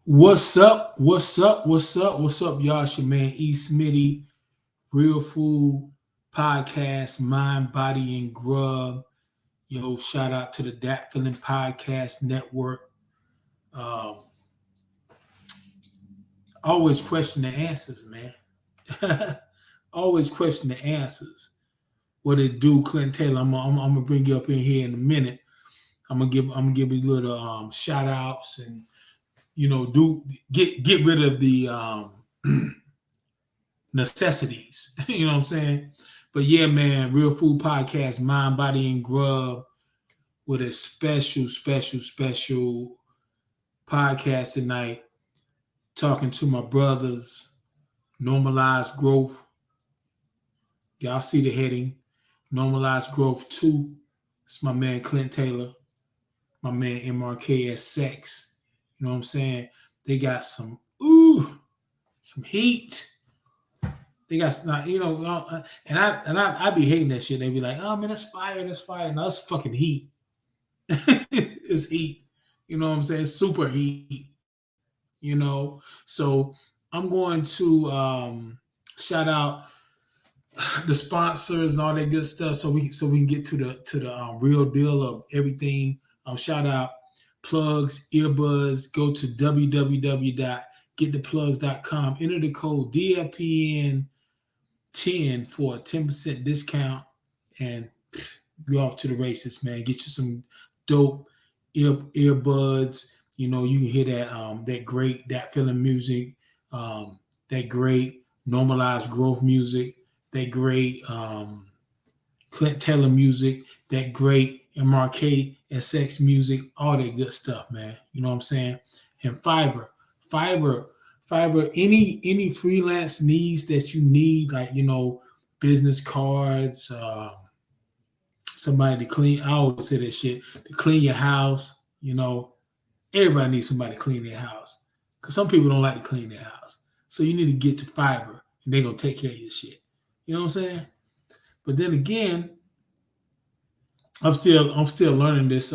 What's up? What's up? What's up? What's up, y'all? It's your man E. Smitty, Real Food Podcast, Mind, Body, and Grub. Yo, shout out to the Dat Feeling Podcast Network. Um, always question the answers, man. Always question the answers. What it do, Clint Taylor? I'm gonna bring you up in here in a minute. I'm gonna give you little shout outs and do get rid of the necessities. You know what I'm saying? But yeah, man, Real Food Podcast, Mind, Body, and Grub with a special podcast tonight. Talking to my brothers, Normalized Growth. Y'all see the heading, Normalized Growth 2. It's my man Clint Taylor, my man MRKS Sex. You know what I'm saying? They got some heat. They got not, and I be hating that shit. They be like, oh man, that's fire, that's fire. No, that's fucking heat. It's heat. You know what I'm saying? It's super heat. So I'm going to shout out the sponsors and all that good stuff, so we can get to the real deal of everything. Shout out plugs, earbuds. Go to www.gettheplugs.com. Enter the code DFPN 10 for a 10% discount, and go off to the races, man. Get you some dope earbuds. You can hear that great Dat Feeling music, that great Normalized Growth music, that great Clint Taylor music, that great MRK and Sex music, all that good stuff, man. You know what I'm saying? And Fiverr, any freelance needs that you need, like business cards, somebody to clean. I always say that shit, to clean your house. Everybody needs somebody to clean their house, because some people don't like to clean their house. So you need to get to Fiverr, and they're gonna take care of your shit. You know what I'm saying? But then again, I'm still learning this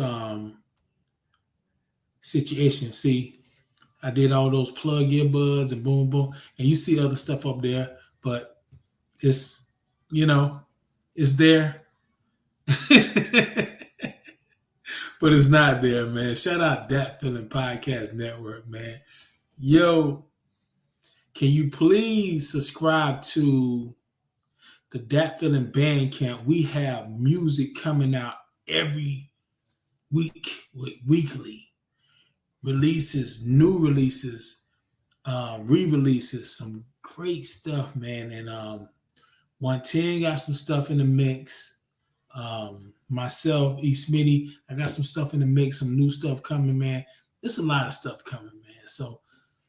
situation. See, I did all those plug earbuds and boom boom, and you see other stuff up there, but it's it's there. But it's not there, man. Shout out Dat Feeling Podcast Network, man. Yo, can you please subscribe to the Dat Feeling Bandcamp? We have music coming out every week, weekly releases, new releases, re-releases, some great stuff, man. And 110 got some stuff in the mix. Myself, E. Smitty, I got some stuff in the mix, some new stuff coming, man. There's a lot of stuff coming, man. So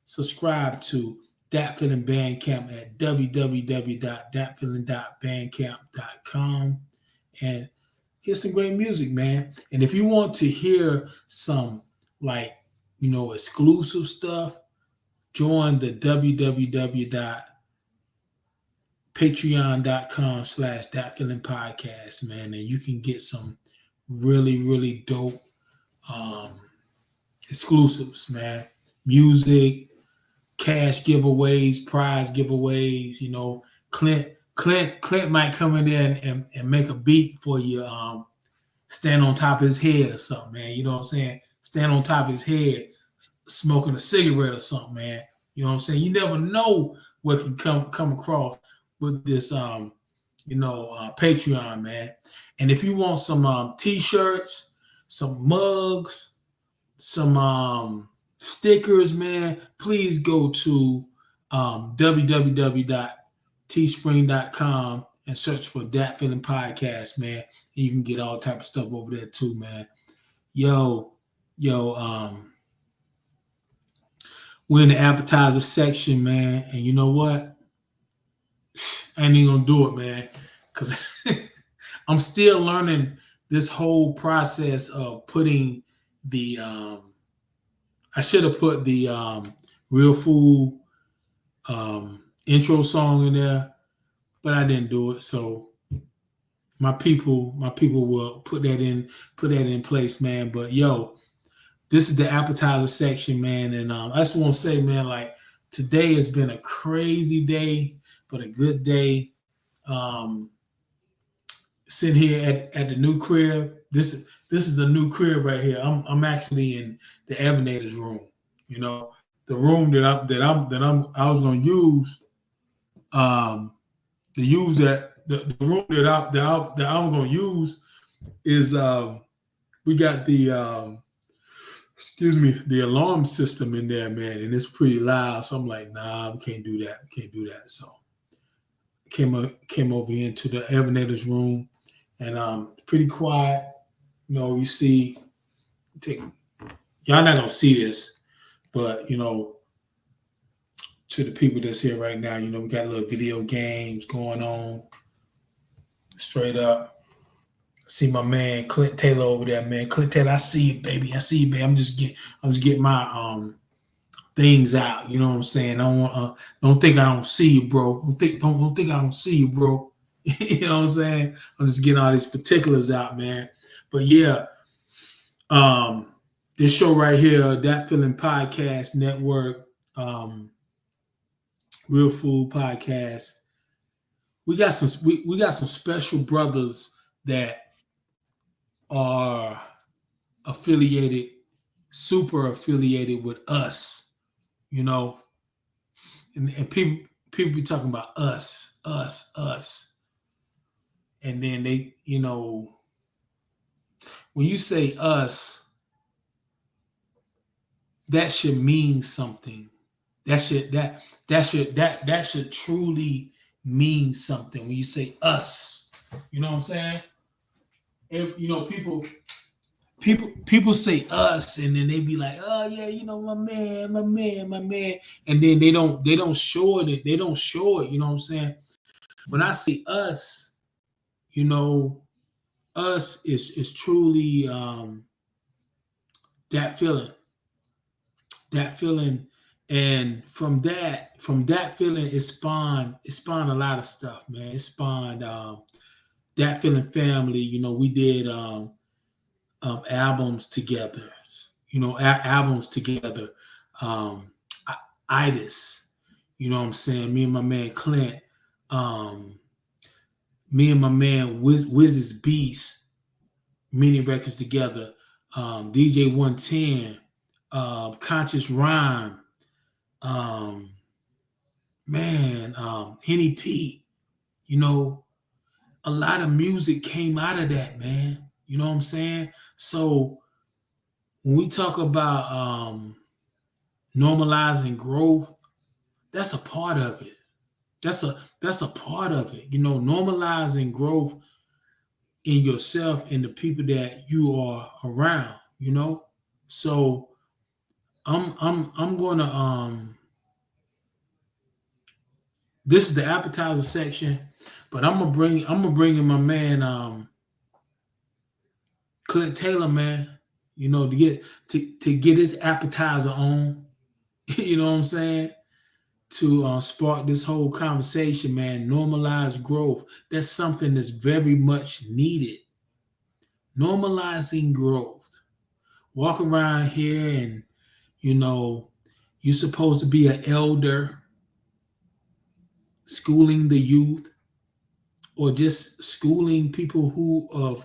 subscribe to Dat Feeling Bandcamp at www.datfeeling.bandcamp.com and hear some great music, man. And if you want to hear some exclusive stuff, join the www.patreon.com/datfeelingpodcast, man, and you can get some really dope exclusives, man. Music, cash giveaways, prize giveaways. Clint might come in there and make a beat for you. Stand on top of his head or something, man. You know what I'm saying? Stand on top of his head, smoking a cigarette or something, man. You know what I'm saying? You never know what can come across with this Patreon, man. And if you want some t-shirts, some mugs, some stickers, man, please go to www.teespring.com and search for Dat Feeling Podcast, man. And you can get all type of stuff over there too, man. Yo, we're in the appetizer section, man. And you know what? I ain't even gonna do it, man, because I'm still learning this whole process of putting the I should have put the Real Food intro song in there, but I didn't do it. So my people will put that in place, man. But yo, this is the appetizer section, man. And I just want to say, man, like today has been a crazy day, but a good day. Um, Sitting here at the new crib. This is the new crib right here. I'm actually in the Evanators room. You know, the room I was gonna use to use the room that I'm gonna use is we got the excuse me, the alarm system in there, man, and it's pretty loud. So I'm like, nah, we can't do that. We can't do that. So came over into the Evanators room, and pretty quiet. You know, you see, y'all not gonna see this, but you know, to the people that's here right now, you know, we got a little video games going on, straight up. See my man Clint Taylor over there, man. Clint Taylor, I see you, baby. I see you, baby. I'm just getting my things out. You know what I'm saying? I don't think I don't see you, bro. Don't think I don't see you, bro. You know what I'm saying? I'm just getting all these particulars out, man. But yeah, this show right here, That Feeling Podcast Network, Real Food Podcast. We got some special brothers that are affiliated, super affiliated with us, you know, and people be talking about us, and then they, you know, when you say us, that should mean something. That should truly mean something when you say us. You know what I'm saying? You know, people say us, and then they be like, oh yeah, you know, my man, and then they don't show it. They don't show it. You know what I'm saying? When I say us, you know, us is truly that feeling, and from that feeling, it spawned a lot of stuff, man. It spawned that feeling family. You know, we did albums together, you know, albums together. Um, Itis, you know what I'm saying? Me and my man Clint, um, me and my man Wiz's Beast, many records together. DJ 110, Conscious Rhyme, um, man, Henny P. You know, a lot of music came out of that, man. You know what I'm saying? So when we talk about normalizing growth, that's a part of it. That's a part of it. You know, normalizing growth in yourself and the people that you are around. You know, so I'm gonna this is the appetizer section, but I'm gonna bring in my man Clint Taylor, man. You know, to get his appetizer on. You know what I'm saying? To spark this whole conversation, man. Normalize growth. That's something that's very much needed. Normalizing growth. Walk around here and, you know, you're supposed to be an elder, schooling the youth, or just schooling people who are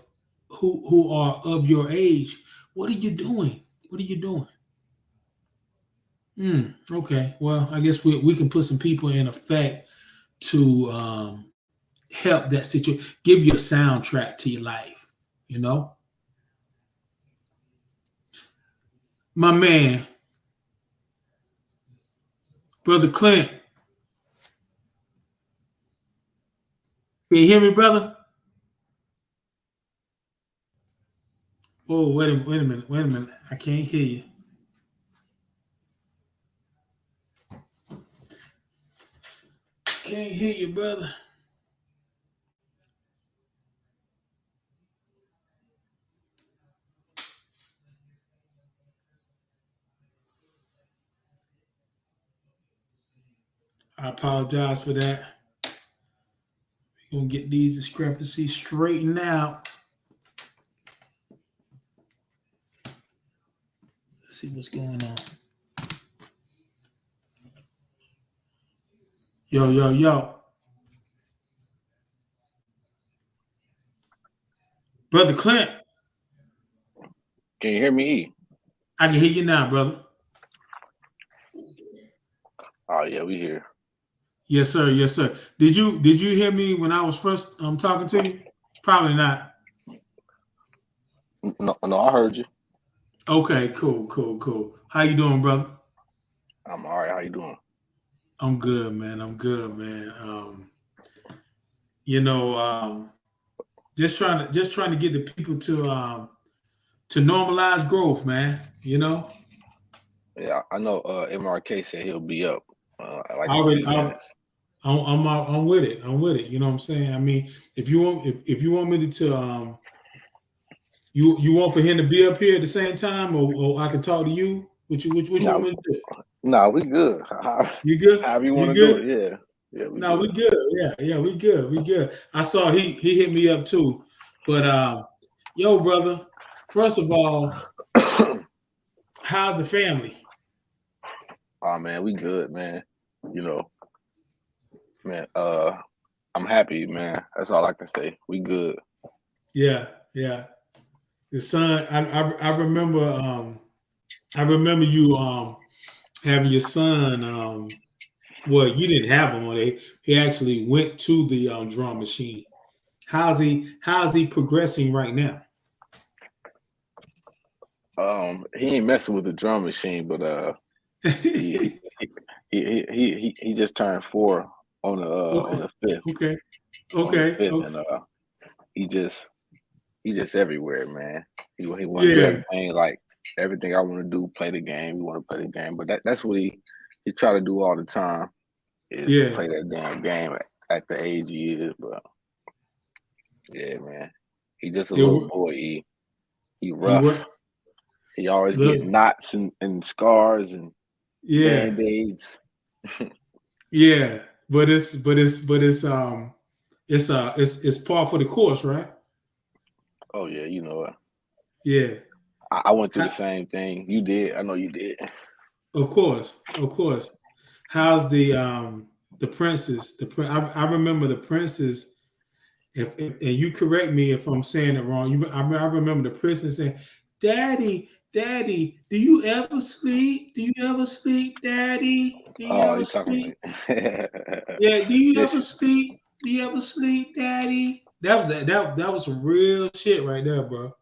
of your age. What are you doing? What are you doing? Okay. Well, I guess we can put some people in effect to help that situation, give you a soundtrack to your life, you know? My man, Brother Clint, can you hear me, brother? Oh, wait a minute. I can't hear you. Can't hear you, brother. I apologize for that. We're gonna get these discrepancies straightened out. see what's going on. Yo. Brother Clint. Can you hear me? I can hear you now, brother. Oh yeah, we here. Yes, sir. Yes, sir. Did you hear me when I was first talking to you? Probably not. No, I heard you. Okay, cool. How you doing, brother? I'm all right. How you doing? I'm good, man. You know, just trying to get the people to normalize growth, man. You know, Yeah, I know. MRK said he'll be up like I in a already, few minutes. I'm with it. I'm with it. You know what I'm saying? I mean, if you want me to you want for him to be up here at the same time, or I can talk to you. What you want No, me to do? no, we good. You good? However you You want to do good? it. Yeah, yeah, we No, we good. good. Yeah, we good. We good. I saw he hit me up too. But yo, brother, first of all, how's the family? Oh man, we good, man. You know, man. I'm happy, man. That's all I can say. We good. Yeah. The son, I remember you having your son well, you didn't have him on it. He actually went to the drum machine. How's he progressing right now? He ain't messing with the drum machine, but he he just turned 4 Okay. on the fifth Okay. on the Okay. fifth, Okay. and he just he just everywhere, man. He want to do Yeah. everything like everything I want to do. Play the game. We want to play the game, but that's what he try to do all the time is Yeah. play that damn game at the age he is. But yeah, man, he just a It, little wo- boy. He he rough. what? He always get Look. knots and scars and Yeah. band-aids. Yeah. It's par for the course, right? Oh yeah, you know it. Yeah. I went through the How, same thing. You did. I know you did. of course. Of course. How's the princess? I remember the princess. If and you correct me if I'm saying it wrong. I remember the princess saying, Daddy, do you ever sleep? Do you ever sleep, Daddy? Do you Oh, ever you talking sleep? like Yeah, do you ever yes. sleep? Do you ever sleep, Daddy? That was some real shit right there, bro.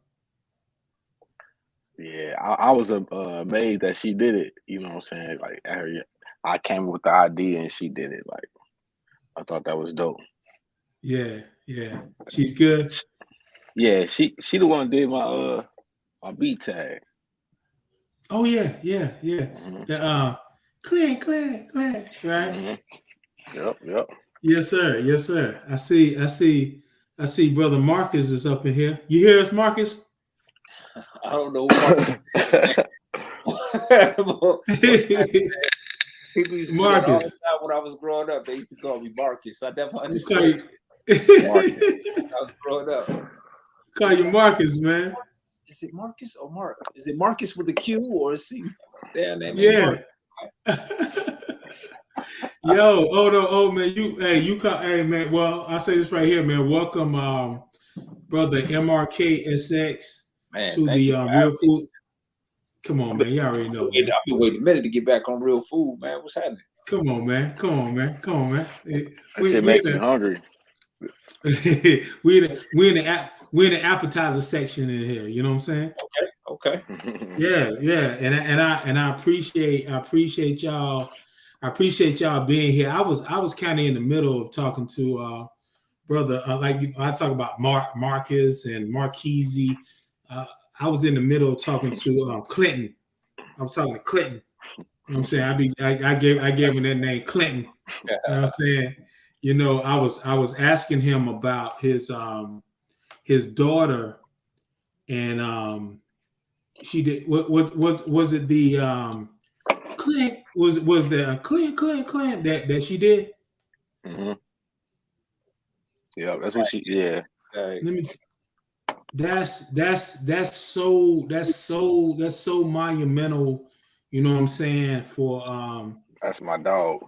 Yeah, I was amazed that she did it. You know what I'm saying? Like I came with the idea and she did it. Like I thought that was dope. Yeah. She's good. Yeah, she the one that did my beat tag. Oh yeah. Hmm The Clint, right? hmm Yep. Yes, sir. I see brother Marcus is up in here. You hear us, Marcus? I don't know who Marcus is, man. What's that? People used to do that all the Marcus. time when I was growing up. They used to call me Marcus. I never We call understood you Marcus. when I was growing up. call you Marcus, man. Is it Marcus or Mark? Is it Marcus with a Q or is he damn name ain't Yeah. Mark? Yo, oh no, oh man, you call hey man. Well, I say this right here, man. Welcome, brother MRKSX Man, to thank the you for real having me. food. Come on, man. You already know, man. I've been waiting a minute to get back on real food, man. What's happening? Come on, man. Come on, man. That shit We make in me a hungry. we in the appetizer section in here. You know what I'm saying? Okay. Yeah. And I appreciate y'all. I appreciate y'all being here. I was kind of in the middle of talking to brother, I talk about Marcus and Marquise. Uh, I was in the middle of talking to Clinton. I was talking to Clinton. You know what I'm saying? I gave him that name Clinton. You know what I'm saying? You know, I was asking him about his daughter, and she did what was it the Clint was the Clint that she did? hmm Yeah, that's what she. Yeah, Right. Let me that's so monumental, you know what I'm saying, for That's my dog.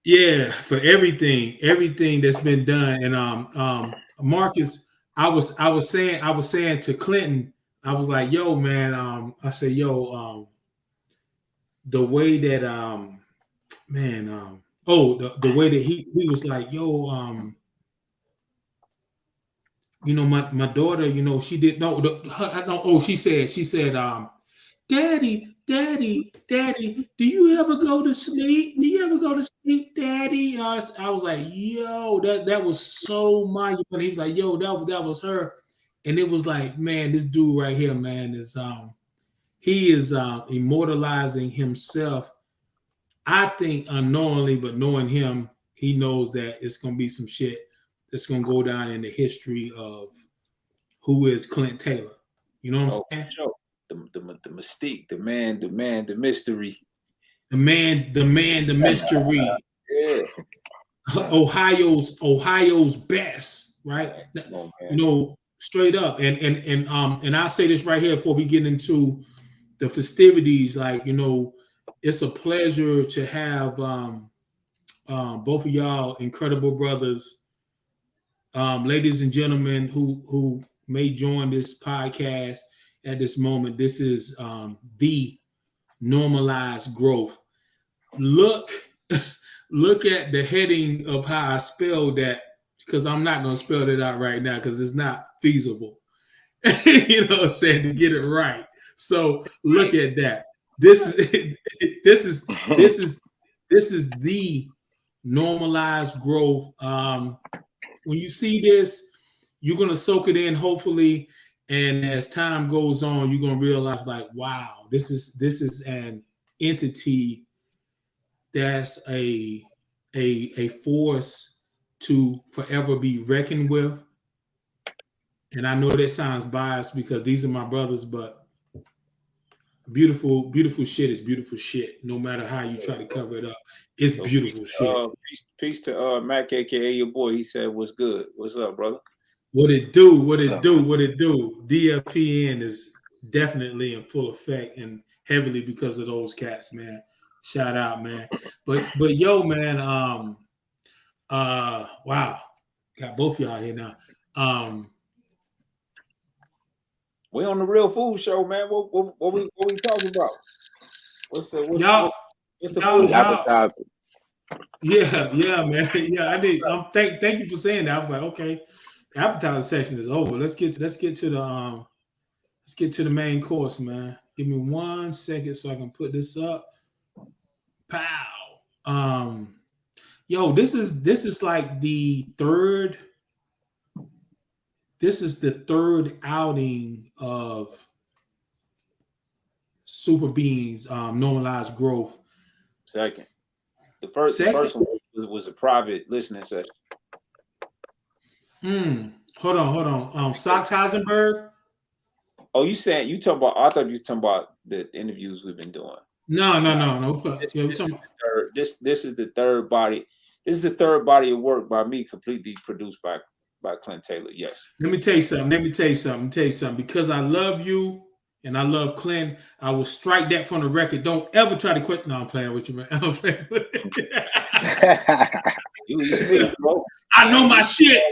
yeah, for everything that's been done. And Marcus, I was saying to Clinton, I was like, yo, man, I said, yo, the way that man, the way that he was like, yo, my daughter, she didn't know I know. Oh, she said, Daddy, do you ever go to sleep? Do you ever go to sleep, Daddy? And I was like, yo, that was so monumental. He was like, yo, that was her. And it was like, man, this dude right here, man, he is immortalizing himself. I think unknowingly, but knowing him, he knows that it's gonna be some shit that's gonna go down in the history of who is Clint Taylor. You know what I'm saying? Sure. The mystique, the man, the mystery. The man, the mystery. Yeah. Ohio's best, right? Straight up. And I say this right here before we get into the festivities. Like, it's a pleasure to have both of y'all incredible brothers, ladies and gentlemen who may join this podcast at this moment. This is the Nrmlz Grwth. Look at the heading of how I spelled that, because I'm not going to spell it out right now because it's not feasible. You know what I'm saying, to get it right. So look at that. This is the Nrmlz Grwth. When you see this, you're going to soak it in, hopefully, and as time goes on, you're going to realize, like, wow, this is an entity that's a force to forever be reckoned with. And I know that sounds biased because these are my brothers, but beautiful shit is beautiful shit. No matter how you try to cover it up, it's beautiful shit. Peace to Mac, aka your boy. He said, "What's good? What's up, brother?" What it do? DFPN is definitely in full effect and heavily because of those cats, man. Shout out, man. But yo, man, wow, got both y'all here now. We on the Real Food Show, man. What we talking about? What's the appetizer? Yeah, man. Yeah, I did. Thank you for saying that. I was like, okay, the appetizer section is over. Let's get to the main course, man. Give me 1 second so I can put this up. Pow. Yo, this is like the third. This is the third outing of Super Beans, Nrmlz Grwth. Second. The first one was a private listening session. Hold on. Sox Heisenberg. Oh, you talking about? I thought you were talking about the interviews we've been doing. No. This is the third body. This is the third body of work by me, completely produced by Clint Taylor. Yes. Let me tell you something. Because I love you and I love Clint, I will strike that from the record. Don't ever try to quit. No, I'm playing with you, man. I'm playing with you speak, bro. I know my shit.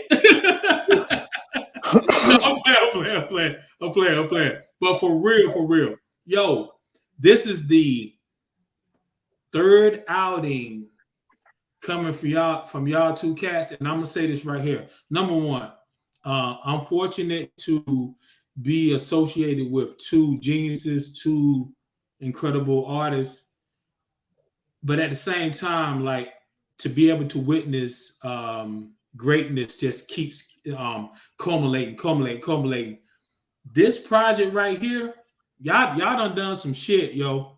No, I'm playing. But for real, yo, this is the third outing coming from y'all two cats, and I'm gonna say this right here. Number one, I'm fortunate to be associated with two geniuses, two incredible artists, but at the same time, like, to be able to witness greatness just keeps culminating. This project right here, y'all done some shit, yo.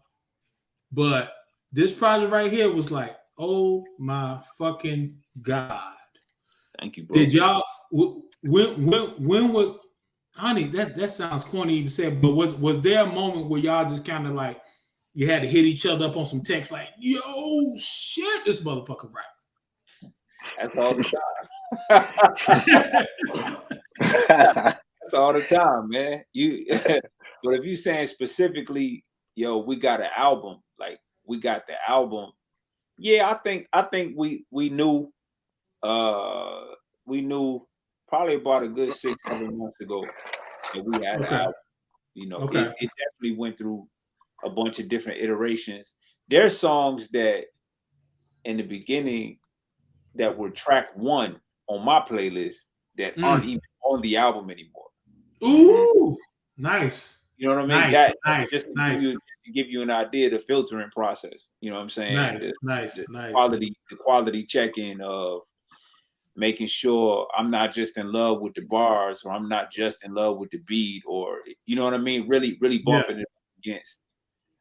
But this project right here was like, oh my fucking God. Thank you, bro. Did y'all when was, honey, that sounds corny even said, but was there a moment where y'all just kind of like, you had to hit each other up on some text like, yo, shit, this motherfucker right? That's all the time. That's all the time, man. You, but if you saying specifically, yo, we got an album, like we got the album. Yeah, I think we knew probably about a good 6-7 months ago that we had an Okay. album. You know, Okay. it definitely went through a bunch of different iterations. There's songs that in the beginning that were track 1 on my playlist that aren't even on the album anymore. Ooh, nice. You know what I mean? Nice, That nice, just to nice. give you an idea of the filtering process. You know what I'm saying? Nice, The nice. quality checking of making sure I'm not just in love with the bars, or I'm not just in love with the beat, or you know what I mean? Really bumping it against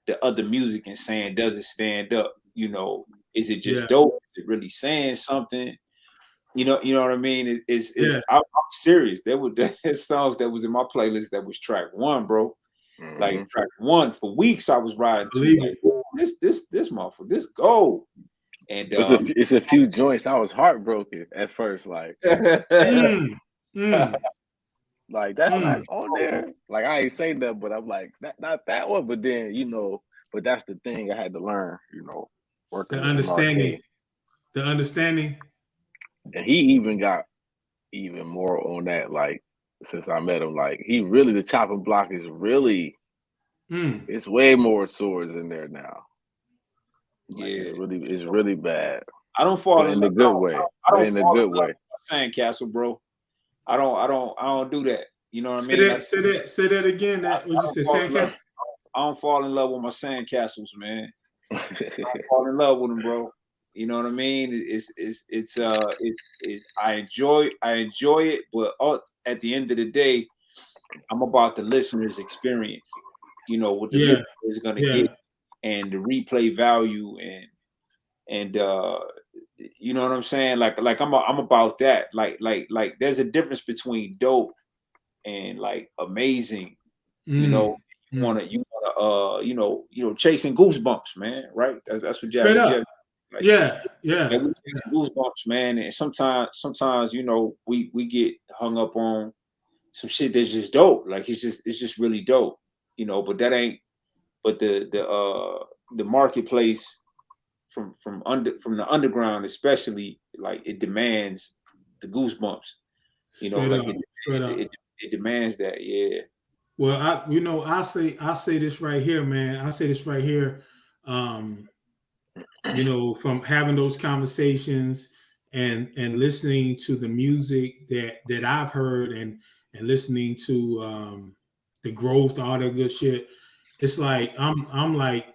the other music and saying, does it stand up? You know, is it just dope? Is it really saying something? You know what I mean? I'm serious. There's songs that was in my playlist that was track 1, bro. Like track 1 for weeks I was riding to. Like, this motherfucker, this gold. And it's a few joints. I was heartbroken at first, like, like that's not on there. Like I ain't say that, but I'm like, not that one. But then, you know, but that's the thing I had to learn, you know, working the understanding. The understanding. And he even got even more on that, like, since I met him. Like, he really, the chopping block is really, it's way more swords in there now. Like, it's really bad. I don't fall in a good way. In a good way. Sandcastle, bro. I don't do that. You know what I mean? Say that again. What you say, Sandcastle? I don't fall in love with my sandcastles, man. I don't fall in love with them, bro. You know what I mean? I enjoy it, but at the end of the day, I'm about the listener's experience. You know what the listener is gonna get, and the replay value, and you know what I'm saying? Like I'm about that. Like there's a difference between dope and like amazing. You know, you wanna chasing goosebumps, man. Right? That's what Jazzy Jeff. Like, goosebumps, man. And sometimes you know we get hung up on some shit that's just dope. Like it's just really dope, you know. But that ain't. But the marketplace from the underground, especially, like it demands the goosebumps. You know, it demands that. Yeah. Well, I say this right here, man. I say this right here. You know, from having those conversations and listening to the music that I've heard and listening to the Grwth, all that good shit. It's like I'm like,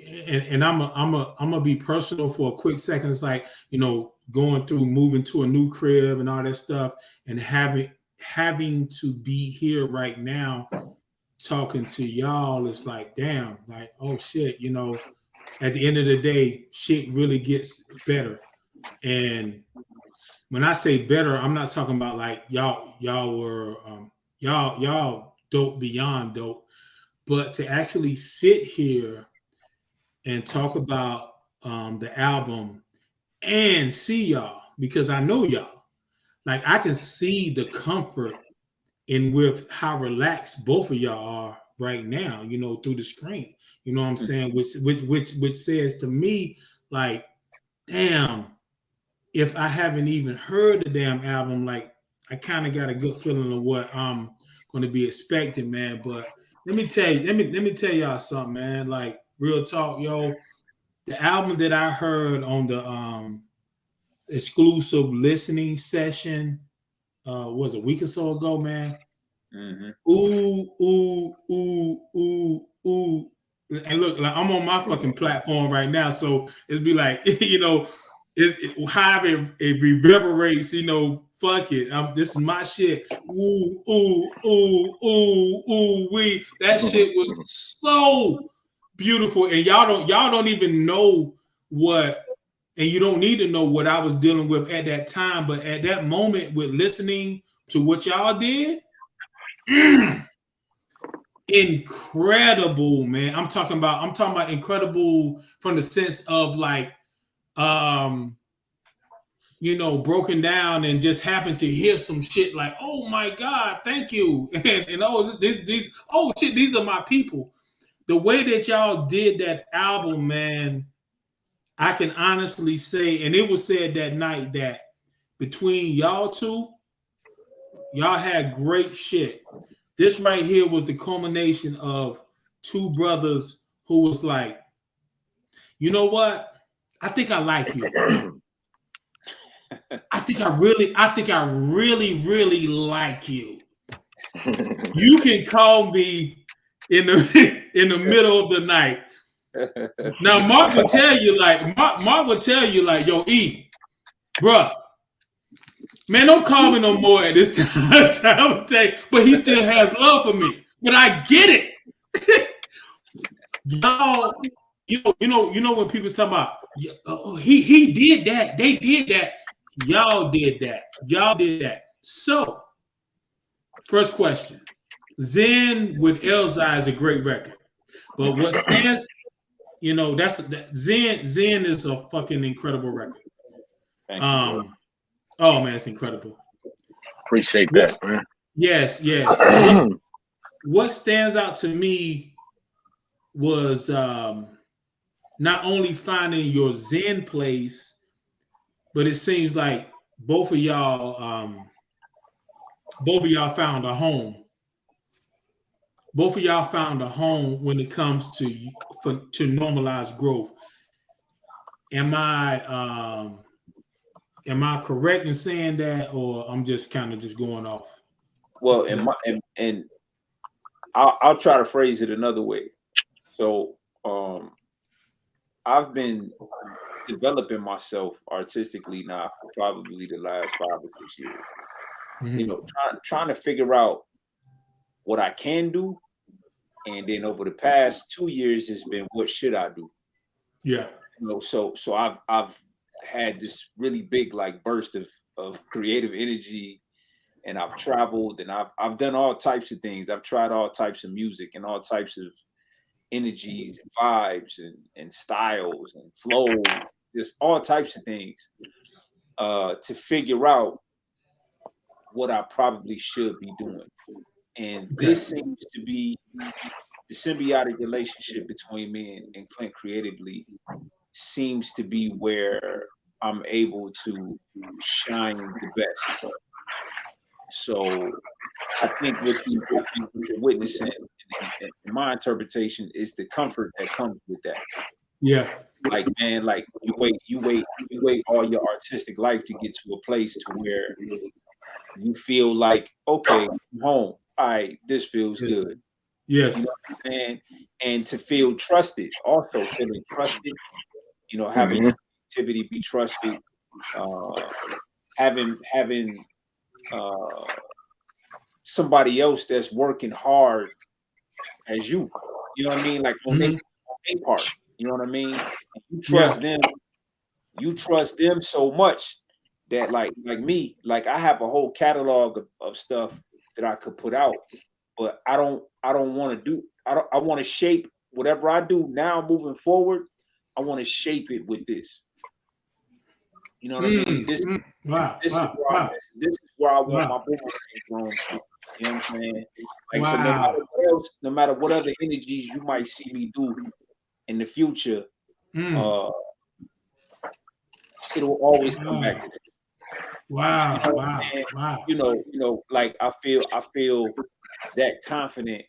and I'm gonna be personal for a quick second. It's like, you know, going through moving to a new crib and all that stuff, and having to be here right now talking to y'all. It's like, damn, like, oh shit, you know. At the end of the day, shit really gets better. And when I say better, I'm not talking about like y'all were y'all dope beyond dope, but to actually sit here and talk about the album and see y'all, because I know y'all. Like I can see the comfort in with how relaxed both of y'all are right now, you know, through the screen. You know what I'm saying? Which says to me, like, damn, if I haven't even heard the damn album, like I kind of got a good feeling of what I'm going to be expecting, man. But let me tell y'all something, man. Like real talk, yo. The album that I heard on the exclusive listening session was a week or so ago, man. Ooh. And look, like I'm on my fucking platform right now, so it'd be like, you know, how it reverberates, you know, fuck it. This is my shit. Ooh, wee. That shit was so beautiful. And y'all don't even know what, and you don't need to know what I was dealing with at that time. But at that moment, with listening to what y'all did, incredible, man. I'm talking about incredible from the sense of like broken down and just happened to hear some shit like, oh my God, thank you. And oh, these oh shit, these are my people. The way that y'all did that album, man, I can honestly say, and it was said that night that between y'all two, y'all had great shit. This right here was the culmination of two brothers who was like, you know what? I think I like you. I think I really, really like you. You can call me in the middle of the night. Now Mark would tell you like, yo, E, bruh, man, don't call me no more at this time of day. But he still has love for me. But I get it. Y'all, you know when people talk about he did that, they did that, y'all did that. So, first question: Zen with Elzai is a great record, but what stands, Zen is a fucking incredible record. Thank you, oh man, it's incredible. Appreciate that, man. Yes. What stands out to me was not only finding your Zen place, but it seems like both of y'all found a home. Both of y'all found a home when it comes to Nrmlz growth. Am I correct in saying that, or I'm just kind of just going off? Well, and I'll try to phrase it another way. So I've been developing myself artistically now for probably the last 5 or 6 years. Mm-hmm. Trying to figure out what I can do, and then over the past 2 years, it's been what should I do? Yeah. So I've had this really big like burst of creative energy, and I've traveled and I've done all types of things. I've tried all types of music and all types of energies and vibes and styles and flow, just all types of things to figure out what I probably should be doing. And this seems to be the symbiotic relationship between me and Clint creatively seems to be where I'm able to shine the best. So I think what you're witnessing, in my interpretation, is the comfort that comes with that. Yeah. Like, man, like you wait all your artistic life to get to a place to where you feel like, okay, I'm home. All right, this feels good. Yes. And to feel trusted, also feeling trusted, having your activity be trusted, having somebody else that's working hard as you. You know what I mean? Like on their part. You know what I mean? You trust them. You trust them so much that like me, like I have a whole catalog of stuff that I could put out, but I don't want to do. I want to shape whatever I do now moving forward. I want to shape it with this. You know what I mean? This is where I want my boomerang thrown to. You know what I'm saying? Like so no matter what other energies you might see me do in the future, it'll always come back to that. Wow. Like I feel that confident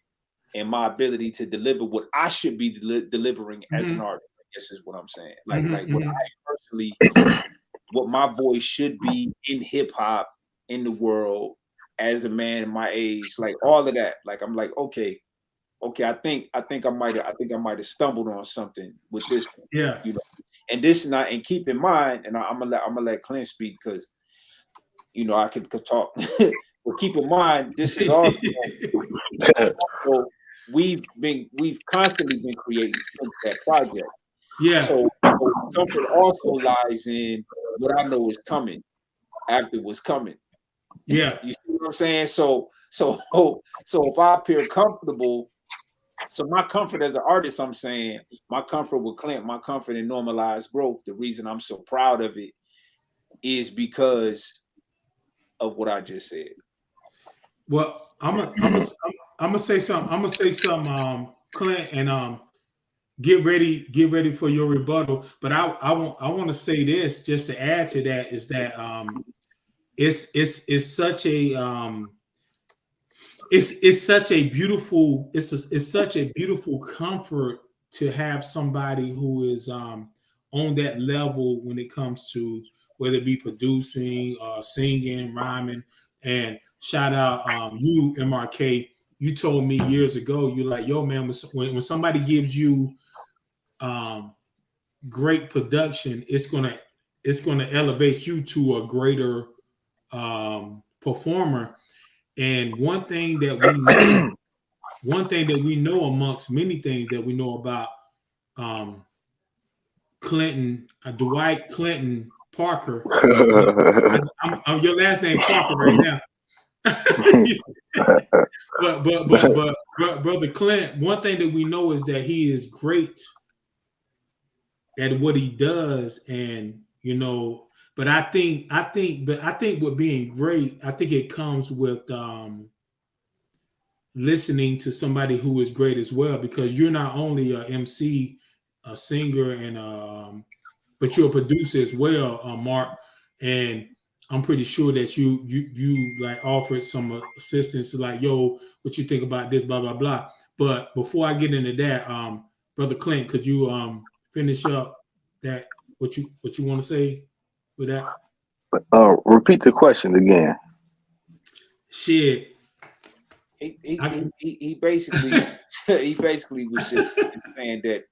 in my ability to deliver what I should be delivering as an artist. I guess is what I'm saying. Like what I personally, what my voice should be in hip hop in the world as a man in my age, like all of that. Like I'm like, okay, I think I might have stumbled on something with this one. Yeah. And this is not, and keep in mind, and I'm gonna let Clint speak because I could talk. But keep in mind, this is also we've constantly been creating since that project. Yeah. So comfort also lies in what I know is coming after what's coming. Yeah. You see what I'm saying? So if I appear comfortable, so my comfort as an artist, I'm saying my comfort with Clint, my comfort in Nrmlz growth, the reason I'm so proud of it is because of what I just said. Well, I'm gonna say something. Clint, and get ready for your rebuttal. But I want to say this just to add to that is that it's such a it's such a beautiful it's such a beautiful comfort to have somebody who is on that level when it comes to whether it be producing, singing, rhyming. And shout out you, MRK. You told me years ago, you're like, yo, man, when somebody gives you great production, it's gonna elevate you to a greater performer. And one thing that we know amongst many things that we know about Clinton, Dwight Clinton Parker. I'm your last name Parker right now. but brother Clint, one thing that we know is that he is great at what he does, and but I think with being great, I think it comes with listening to somebody who is great as well, because you're not only a MC, a singer, and but you're a producer as well, Mark. And I'm pretty sure that you like offered some assistance, like, yo, what you think about this, blah blah blah. But before I get into that, brother Clint, could you finish up that what you want to say with that? Repeat the question again. Shit. He basically he basically was just saying that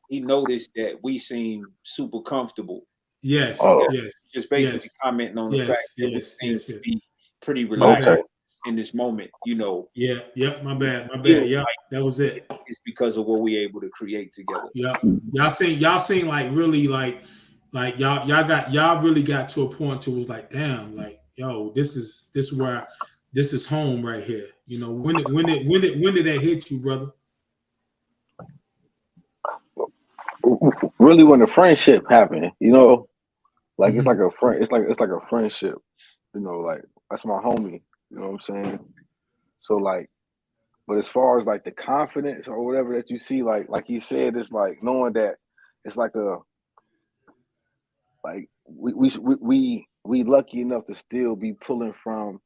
he noticed that we seem super comfortable. Yes. Yes. Just basically commenting on the fact that we seem to be pretty relaxed in this moment. Yeah. Yep. My bad. Yeah. Like, that was it. It's because of what we're able to create together. Yeah. Y'all seem like really like y'all really got to a point to was like, damn, like, yo, this is where this is home right here. When did that hit you, brother? Really, when the friendship happened, like it's like a friend. It's like a friendship. Like that's my homie. You know what I'm saying? So like, but as far as like the confidence or whatever that you see, like he said, it's like knowing that it's like we lucky enough to still be pulling from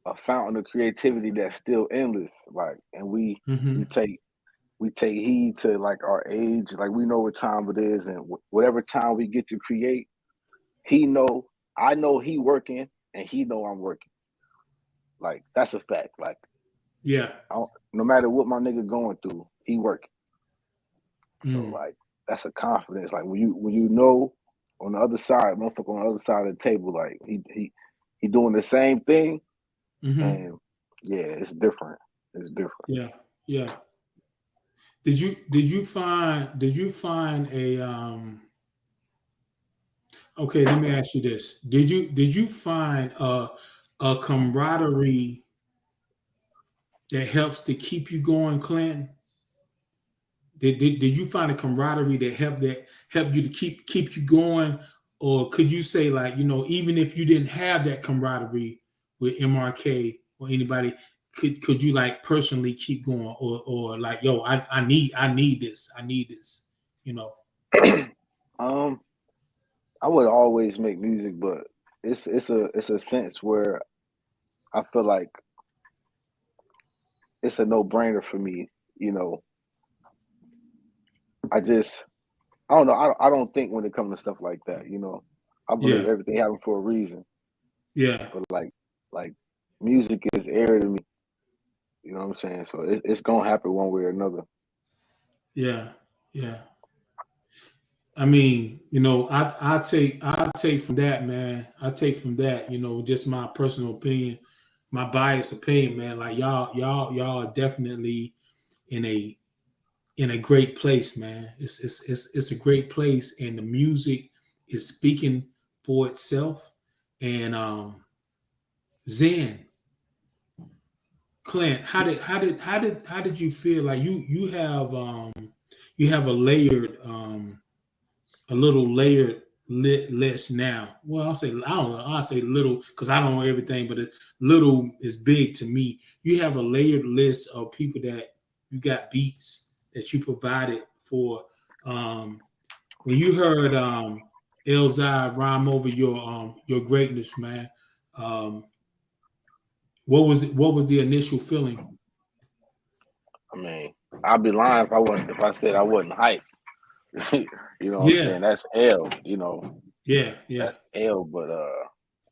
a fountain of creativity that's still endless. Like, and we take heed to like our age. Like we know what time it is, and whatever time we get to create, I know he working, and he know I'm working. Like that's a fact. Like, yeah, no matter what my nigga going through, he working. So like that's a confidence. Like when you know on the other side, motherfucker on the other side of the table, like he doing the same thing, and yeah, it's different. It's different. Yeah. Did you find a okay, let me ask you this. Did you find a camaraderie that helps to keep you going, Clinton? Did you find a camaraderie that helped you to keep you going? Or could you say, like, even if you didn't have that camaraderie with MRK or anybody, could you like personally keep going, or like, yo, I need this. I would always make music, but it's a sense where I feel like it's a no-brainer for me. I don't know. I don't think when it comes to stuff like that. I believe everything happened for a reason. Yeah. But like music is air to me. You know what I'm saying? So it's gonna happen one way or another. Yeah. I mean, I take from that, man. I take from that, just my personal opinion, my biased opinion, man. Like y'all are definitely in a great place, man. It's a great place, and the music is speaking for itself. And Zen, Clint, how did you feel? Like you have a layered a little layered list now. Well, I don't know. I'll say little because I don't know everything, but little is big to me. You have a layered list of people that you got beats that you provided for. When you heard Nrmlz rhyme over your greatness, man, what was the initial feeling? I mean, I'd be lying if I said I wasn't hyped. You know what I'm saying? That's L, you know. Yeah. That's L, but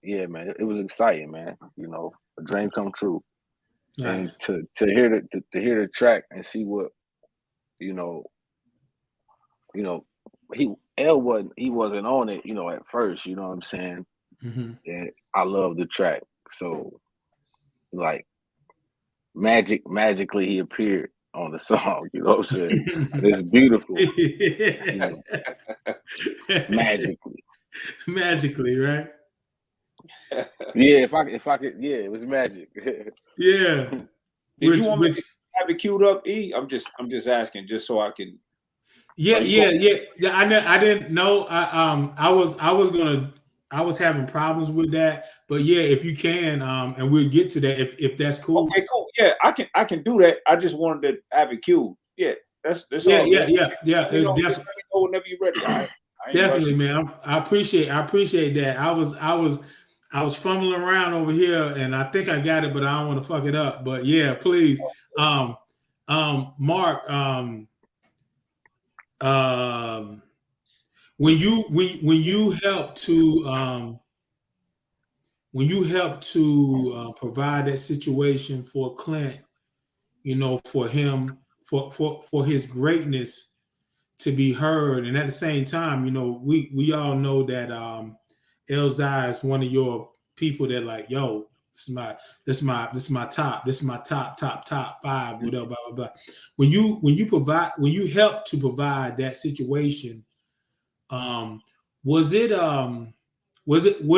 yeah, man, it was exciting, man. You know, a dream come true. Nice. And to hear the track and see what, you know, he wasn't on it, you know, at first, you know what I'm saying? Mm-hmm. And I love the track. So like magically he appeared on the song, you know what I'm saying? It's beautiful. You know, magically, right? Yeah, if I could, yeah, it was magic. Yeah. Did you want me to have it queued up, E? I'm just asking, just so I can. Yeah. I didn't know. I was having problems with that, but yeah, if you can, and we'll get to that if that's cool. Okay, cool. Yeah, I can do that. I just wanted to have it queued. Yeah, that's yeah, all good. Yeah. You know, just let me know whenever you're ready. I definitely, man. I appreciate that. I was fumbling around over here, and I think I got it, but I don't want to fuck it up. But yeah, please, Mark, when you help to provide that situation for Clint, you know, for him for his greatness to be heard, and at the same time, you know, we all know that Nrmlz is one of your people that like, yo, this is my top 5, whatever, blah blah blah. When you help to provide that situation, what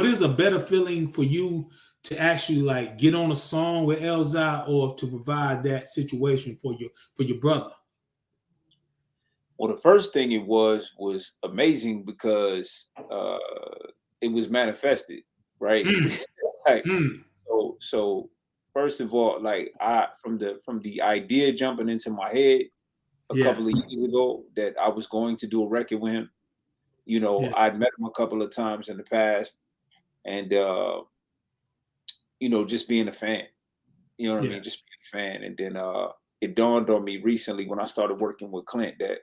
is a better feeling for you to actually like get on a song with Nrmlz or to provide that situation for your brother? Well, the first thing it was amazing because it was manifested, right? Like, so first of all, like from the idea jumping into my head a couple of years ago that I was going to do a record with him. You know, I'd met him a couple of times in the past, and you know, just being a fan. You know what I mean? Just being a fan, and then it dawned on me recently when I started working with Clint that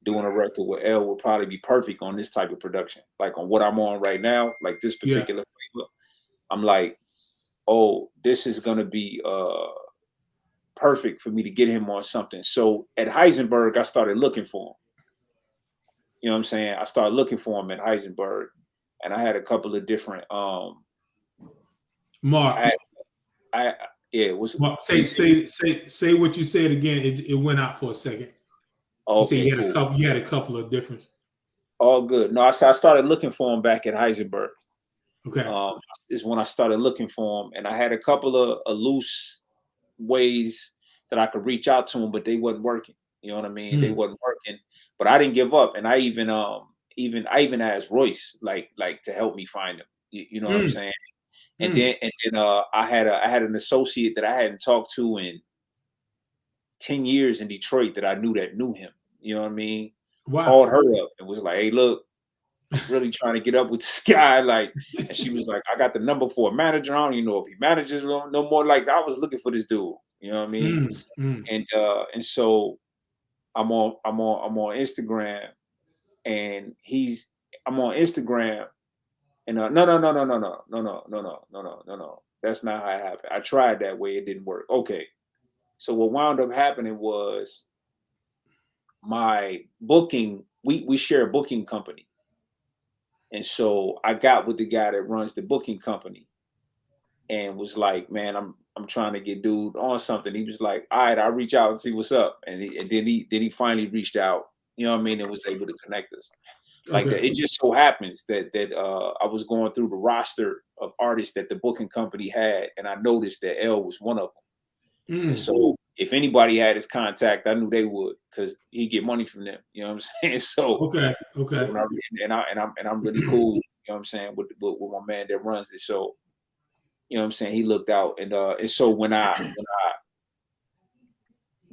doing a record with L would probably be perfect on this type of production. Like on what I'm on right now, like this particular flavor, I'm like, oh, this is gonna be perfect for me to get him on something. So at Heisenberg, I started looking for him. You know what I'm saying? I started looking for him at Heisenberg, and I had a couple of different Mark. It was Mark, say what you said again. It went out for a second. Okay, you said you had a couple of different. All good. No, I started looking for him back at Heisenberg. Okay. Is when I started looking for him, and I had a couple of loose ways that I could reach out to him, but they wasn't working. You know what I mean? They wasn't working, but I didn't give up, and I even asked Royce like to help me find him. You know what I'm saying? And then I had an associate that I hadn't talked to in 10 years in Detroit that I knew him. You know what I mean? Wow. Called her up and was like, hey, look, I'm really trying to get up with this guy. Like, and she was like, I got the number for a manager. I don't even know if he manages no more. Like, I was looking for this dude. You know what I mean? And so I'm on Instagram, and I'm on Instagram, and no. That's not how it happened. I tried that way, it didn't work. Okay. So what wound up happening was my booking, we share a booking company. And so I got with the guy that runs the booking company and was like, man, I'm trying to get dude on something. He was like, all right, I'll reach out and see what's up. And then he finally reached out, you know what I mean, and was able to connect us. Like that. It just so happens that I was going through the roster of artists that the booking company had, and I noticed that L was one of them. And so if anybody had his contact, I knew they would, because he get money from them. You know what I'm saying? So okay. I'm really cool. You know what I'm saying, with my man that runs it. So you know what I'm saying, he looked out, and so when I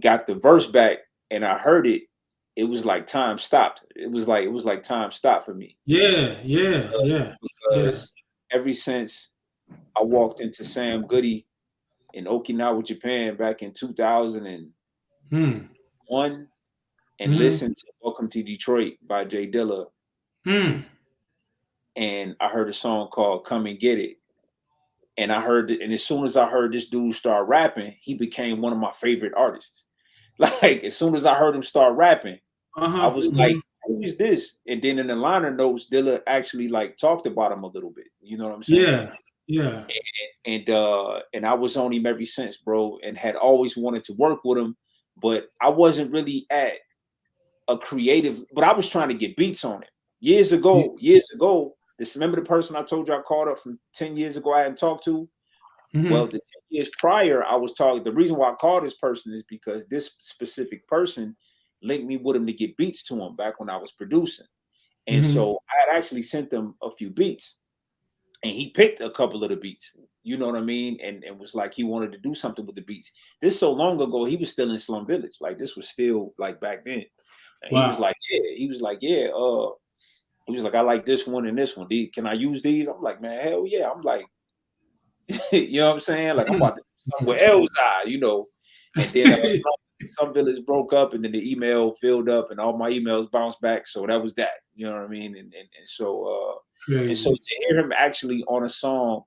got the verse back and I heard it, it was like time stopped. It was like time stopped for me. Yeah. Because ever since I walked into Sam Goody in Okinawa, Japan back in 2001 and listened to Welcome to Detroit by Jay Dilla. And I heard a song called Come and Get It. And I heard it, and as soon as I heard this dude start rapping, he became one of my favorite artists. Like, as soon as I heard him start rapping, I was like, who is this? And then in the liner notes, Dilla actually like talked about him a little bit. You know what I'm saying? Yeah. And I was on him ever since, bro, and had always wanted to work with him, but I wasn't really at a creative, but I was trying to get beats on it. Years ago, remember the person I told you I called up from 10 years ago I hadn't talked to? Well, the 10 years prior, I was talking. The reason why I called this person is because this specific person linked me with him to get beats to him back when I was producing. And so I had actually sent them a few beats, and he picked a couple of the beats, you know what I mean? And was like, he wanted to do something with the beats. This so long ago, he was still in Slum Village. Like, this was still like back then. And he was like, I like this one and this one. Can I use these? I'm like, man, hell yeah. I'm like, you know what I'm saying? Like, I'm about to do somewhere else, you know. And then Slum Village broke up, and then the email filled up, and all my emails bounced back. So that was that. You know what I mean? And so to hear him actually on a song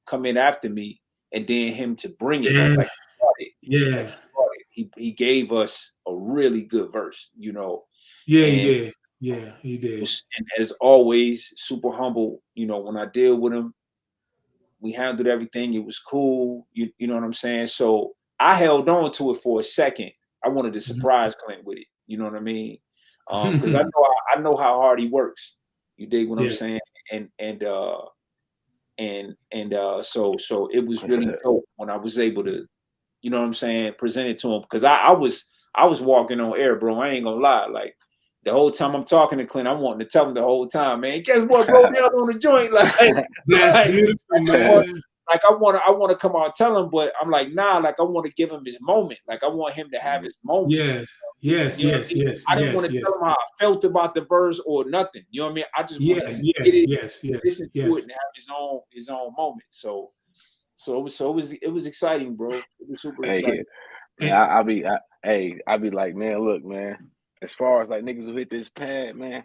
come in after me, and then him to bring it, like he gave us a really good verse, you know. Yeah, he did. Yeah, he did. And as always, super humble. You know, when I deal with him, we handled everything. It was cool. You know what I'm saying? So I held on to it for a second. I wanted to surprise Clint with it. You know what I mean? Because I know how hard he works. You dig what I'm saying? So it was really dope when I was able to, you know what I'm saying, present it to him. Because I was walking on air, bro. I ain't gonna lie. Like, the whole time I'm talking to Clint, I'm wanting to tell him the whole time, man, guess what, bro? Down on the joint. Like, that's beautiful, man. I want to come out and tell him, but I'm like, nah, like, I want to give him his moment. Like, I want him to have his moment. Yes. I didn't want to tell him how I felt about the verse or nothing. You know what I mean? I just want to listen to it and have his own moment. So it was exciting, bro. It was super exciting. I be like, man, look, man. As far as like niggas who hit this pad, man,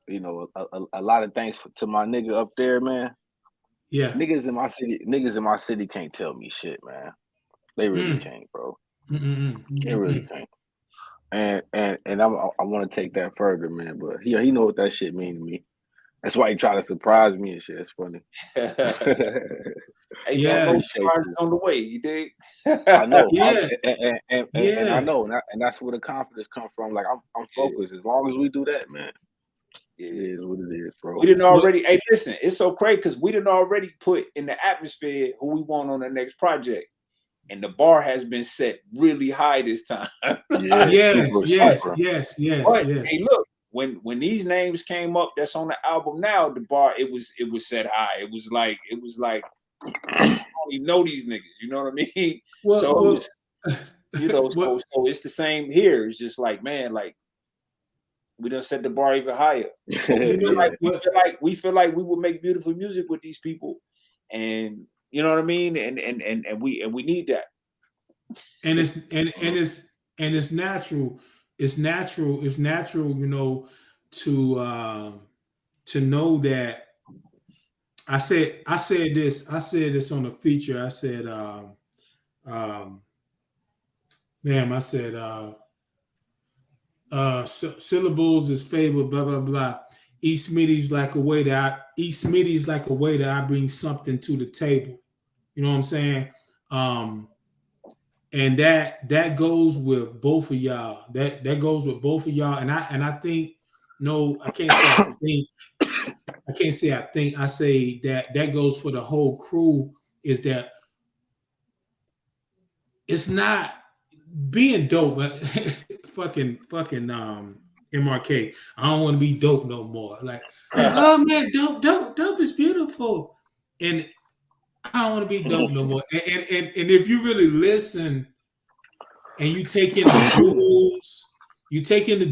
you know, a lot of thanks to my nigga up there, man. Yeah, niggas in my city can't tell me shit, man. They really can't, bro. They really can't. And I want to take that further, man. But he know what that shit mean to me. That's why he try to surprise me and shit. It's funny. Hey, yeah, on the way. You dig? I know. And I know, and that's where the confidence comes from. Like, I'm focused. As long as we do that, man, it is what it is, bro. We didn't already. Hey, listen, it's so crazy because we didn't already put in the atmosphere who we want on the next project, and the bar has been set really high this time. Yes. But hey, look. When these names came up, that's on the album now. The bar it was set high. It was like I don't even know these niggas. You know what I mean? So it's the same here. It's just like, man, like, we done set the bar even higher. We feel like we will make beautiful music with these people, and you know what I mean. And we need that. And it's natural. It's natural, you know, to know that I said this on a feature. I said, syllables is favored, blah blah blah. East Smitty's like a way that I bring something to the table. You know what I'm saying? And that goes with both of y'all. That goes with both of y'all. And I think, no, I can't say I think. I say that goes for the whole crew. Is that it's not being dope, but fucking MRK. I don't want to be dope no more. Like, oh man, dope is beautiful. And I don't want to be dope no more. And if you really listen and you take in the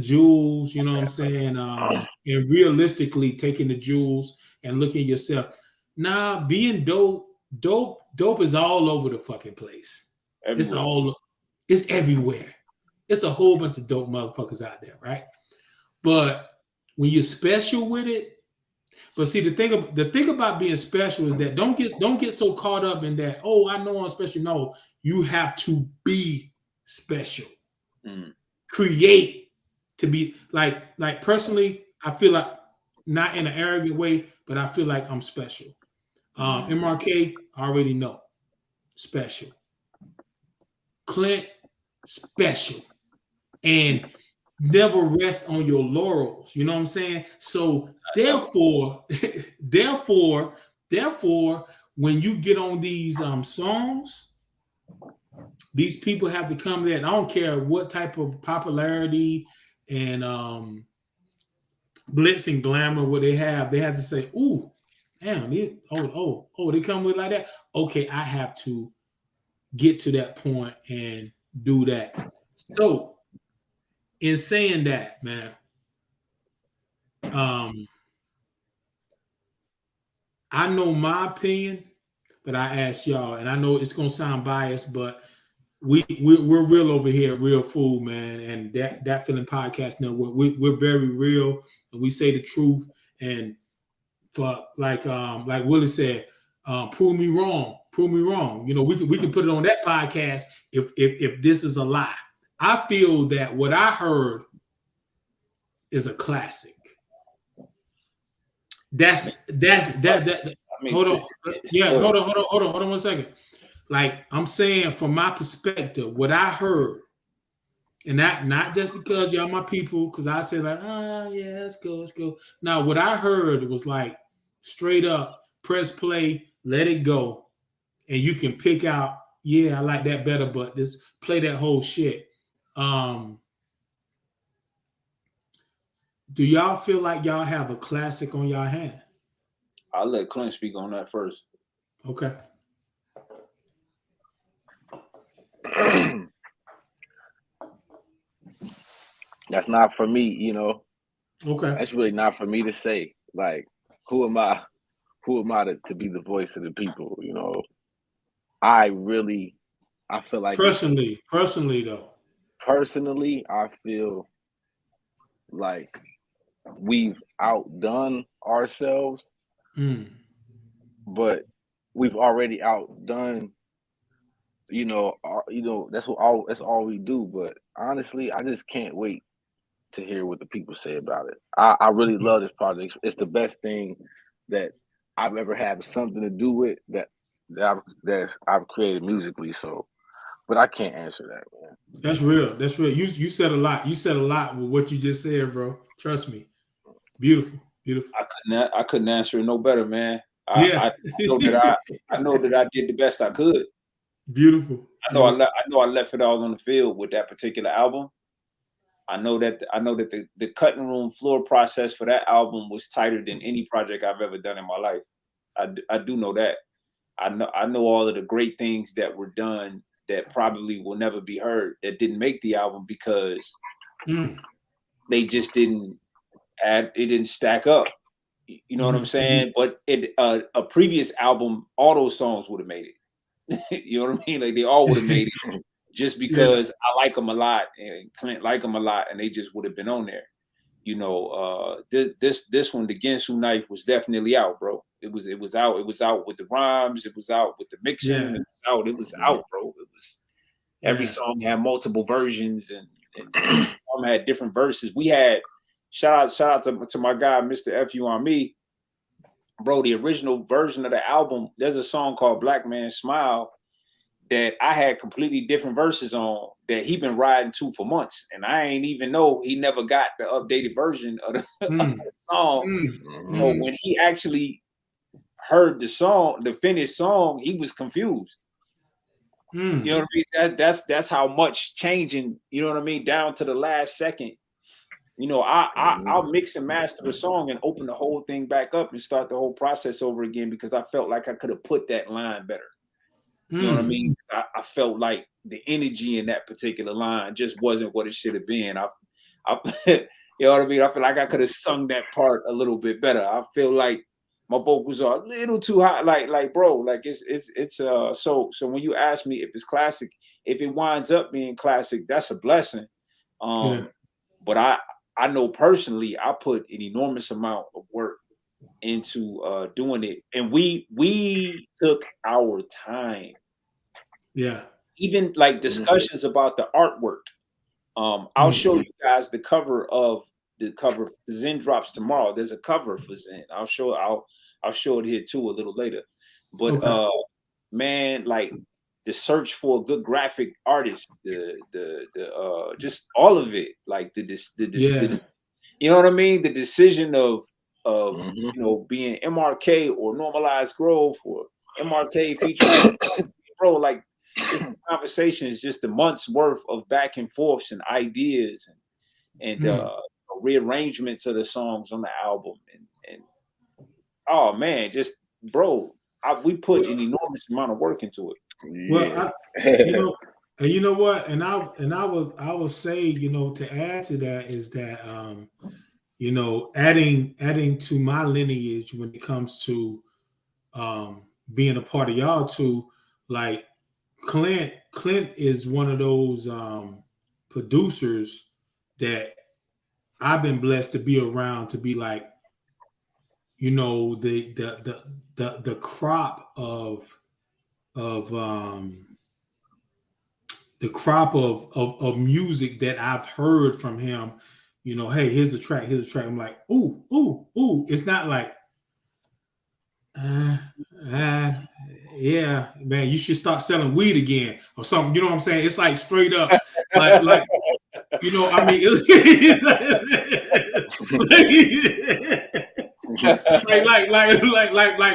jewels, you know what I'm saying? And realistically taking the jewels and looking at yourself. Nah, being dope is all over the fucking place. Everywhere. It's everywhere. It's a whole bunch of dope motherfuckers out there, right? But when you're special with it, but see the thing about being special is that don't get so caught up in that, oh, I know I'm special. No, you have to be special. Create to be like personally, I feel like not in an arrogant way, but I feel like I'm special. MRK, I already know. Special. Clint, special. And never rest on your laurels. You know what I'm saying? So therefore, when you get on these songs, these people have to come there. And I don't care what type of popularity and blitz and glamour what they have to say, ooh, damn, they come with like that. Okay, I have to get to that point and do that. So in saying that, man, I know my opinion, but I ask y'all, and I know it's gonna sound biased, but we're real over here, Real Food, man, and that feeling podcast network. We're very real, and we say the truth. And for like Willie said, prove me wrong. You know, we can put it on that podcast if this is a lie. I feel that what I heard is a classic. That's hold on. Yeah, hold on 1 second. Like I'm saying, from my perspective, what I heard, and that not just because y'all my people, because I said like, yeah, let's go. Now, what I heard was like straight up, press play, let it go, and you can pick out, yeah, I like that better, but just play that whole shit. Do y'all feel like y'all have a classic on y'all hand? I'll let Clint speak on that first. Okay. That's not for me, you know. Okay. That's really not for me to say. Like, who am I to be the voice of the people, you know? I feel like personally though. Personally, I feel like we've outdone ourselves, but we've already outdone, that's all we do. But honestly, I just can't wait to hear what the people say about it. I really love this project. It's the best thing that I've ever had something to do with that I've created musically. So, but I can't answer that, man. That's real. You said a lot. You said a lot with what you just said, bro. Trust me. Beautiful. I couldn't answer it no better, man. I know that I did the best I could. Beautiful. I know I left it all on the field with that particular album. I know that the cutting room floor process for that album was tighter than any project I've ever done in my life. I do know that. I know all of the great things that were done that probably will never be heard, that didn't make the album because they just didn't stack up. You know what I'm saying? But a previous album, all those songs would have made it. You know what I mean? Like they all would have made it just because I like them a lot and Clint like them a lot, and they just would have been on there. You know, this one, the Ginsu Knife, was definitely out, bro. It was out. It was out with the rhymes. It was out with the mixing. Yeah. It was out, bro. It was every song had multiple versions, and some had different verses. We had shout out to my guy, Mr. FU on Me, bro. The original version of the album, there's a song called Black Man Smile that I had completely different verses on that he been riding to for months, and I ain't even know he never got the updated version of the song. So when he actually heard the song, the finished song, he was confused. You know what I mean? That's how much changing, you know what I mean, down to the last second. You know, I'll mix and master a song and open the whole thing back up and start the whole process over again because I felt like I could have put that line better. You know what I mean? I felt like the energy in that particular line just wasn't what it should have been. I you know what I mean? I feel like I could have sung that part a little bit better. I feel like my vocals are a little too high. Like bro, like it's so when you ask me if it's classic, if it winds up being classic, that's a blessing. But I know personally I put an enormous amount of work into doing it, and we took our time. Yeah. Even like discussions about the artwork. I'll show you guys the cover for Zen drops tomorrow. There's a cover for Zen. I'll show it here too a little later. But man, like the search for a good graphic artist, the just all of it, like the you know what I mean? The decision of you know, being MRK or Normalized Growth or MRK featuring bro, like this conversation is just a month's worth of back and forths and ideas and rearrangements of the songs on the album and oh man, just bro, we put an enormous amount of work into it. Well, you know what, and I will say, you know, to add to that is that you know, adding to my lineage when it comes to being a part of y'all too, like Clint is one of those producers that I've been blessed to be around, to be like, you know, the crop of the crop of music that I've heard from him. You know, hey, here's a track. I'm like, ooh. It's not like, yeah, man, you should start selling weed again or something. You know what I'm saying? It's like straight up, like you know, I mean,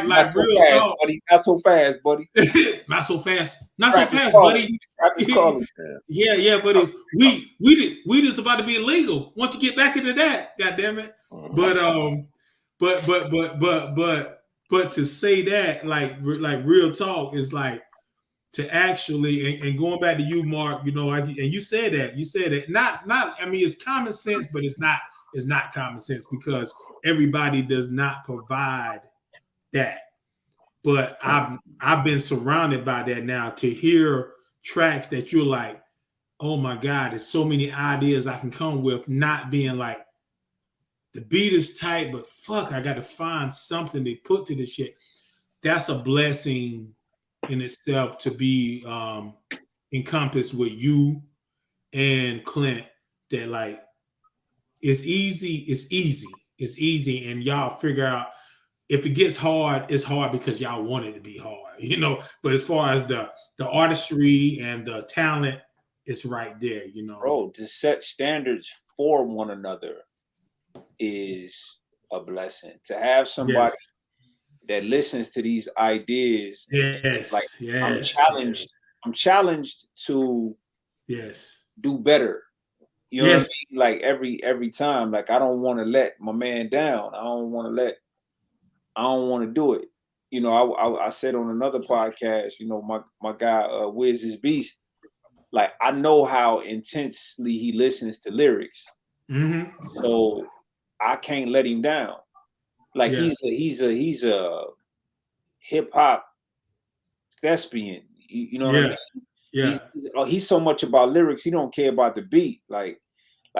like real talk. Buddy. Not so fast, buddy. Not so fast, buddy. Yeah, buddy. Weed is about to be illegal once you get back into that. God damn it! But to say that, like real talk is like to actually and going back to you, Mark. You know, and you said that. Not. I mean, it's common sense, but it's not common sense because everybody does not provide that. But I've been surrounded by that now to hear tracks that you're like, oh my God, there's so many ideas I can come with, not being like, the beat is tight, but fuck, I got to find something to put to this shit. That's a blessing in itself to be encompassed with you and Clint. That like, it's easy, and y'all figure out if it gets hard, it's hard because y'all want it to be hard, you know. But as far as the artistry and the talent, it's right there, you know. Bro, to set standards for one another is a blessing. To have somebody that listens to these ideas, like I'm challenged to do better. You know what I mean? Like every time, like I don't want to let my man down. I don't want to do it. You know, I said on another podcast, you know, my guy Wiz is Beast, like I know how intensely he listens to lyrics. So I can't let him down. Like he's a hip hop thespian. You know what I mean? Yeah. He's so much about lyrics. He don't care about the beat. Like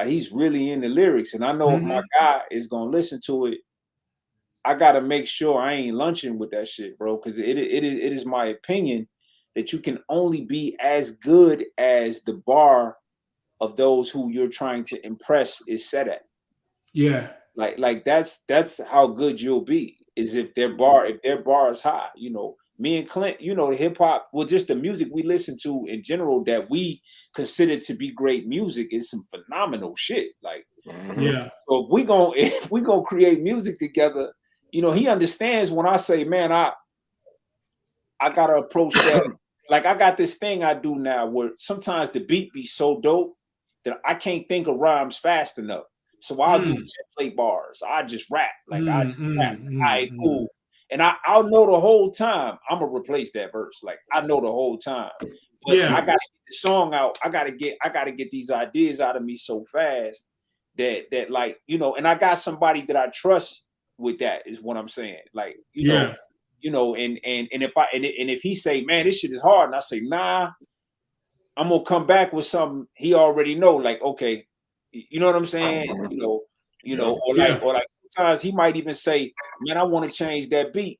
he's really in the lyrics. And I know if my guy is gonna listen to it, I gotta make sure I ain't lunching with that shit, bro. Because it is my opinion that you can only be as good as the bar of those who you're trying to impress is set at. Yeah. Like that's how good you'll be, is if their bar is high. You know, me and Clint, you know, the hip hop, well, just the music we listen to in general that we consider to be great music is some phenomenal shit. Like, so if we gonna create music together, you know, he understands when I say, man, I gotta approach that like I got this thing I do now where sometimes the beat be so dope that I can't think of rhymes fast enough. So I'll do template bars. I just rap. Like I just rap. All right, cool. And I'll know the whole time I'm gonna replace that verse. Like I know the whole time. But I gotta get the song out. I gotta get these ideas out of me so fast that like, you know, and I got somebody that I trust with that is what I'm saying. Like, you know, and if he say, man, this shit is hard, and I say, nah, I'm gonna come back with something he already know, like, okay, you know what I'm saying? You know, or like sometimes he might even say, man, I want to change that beat.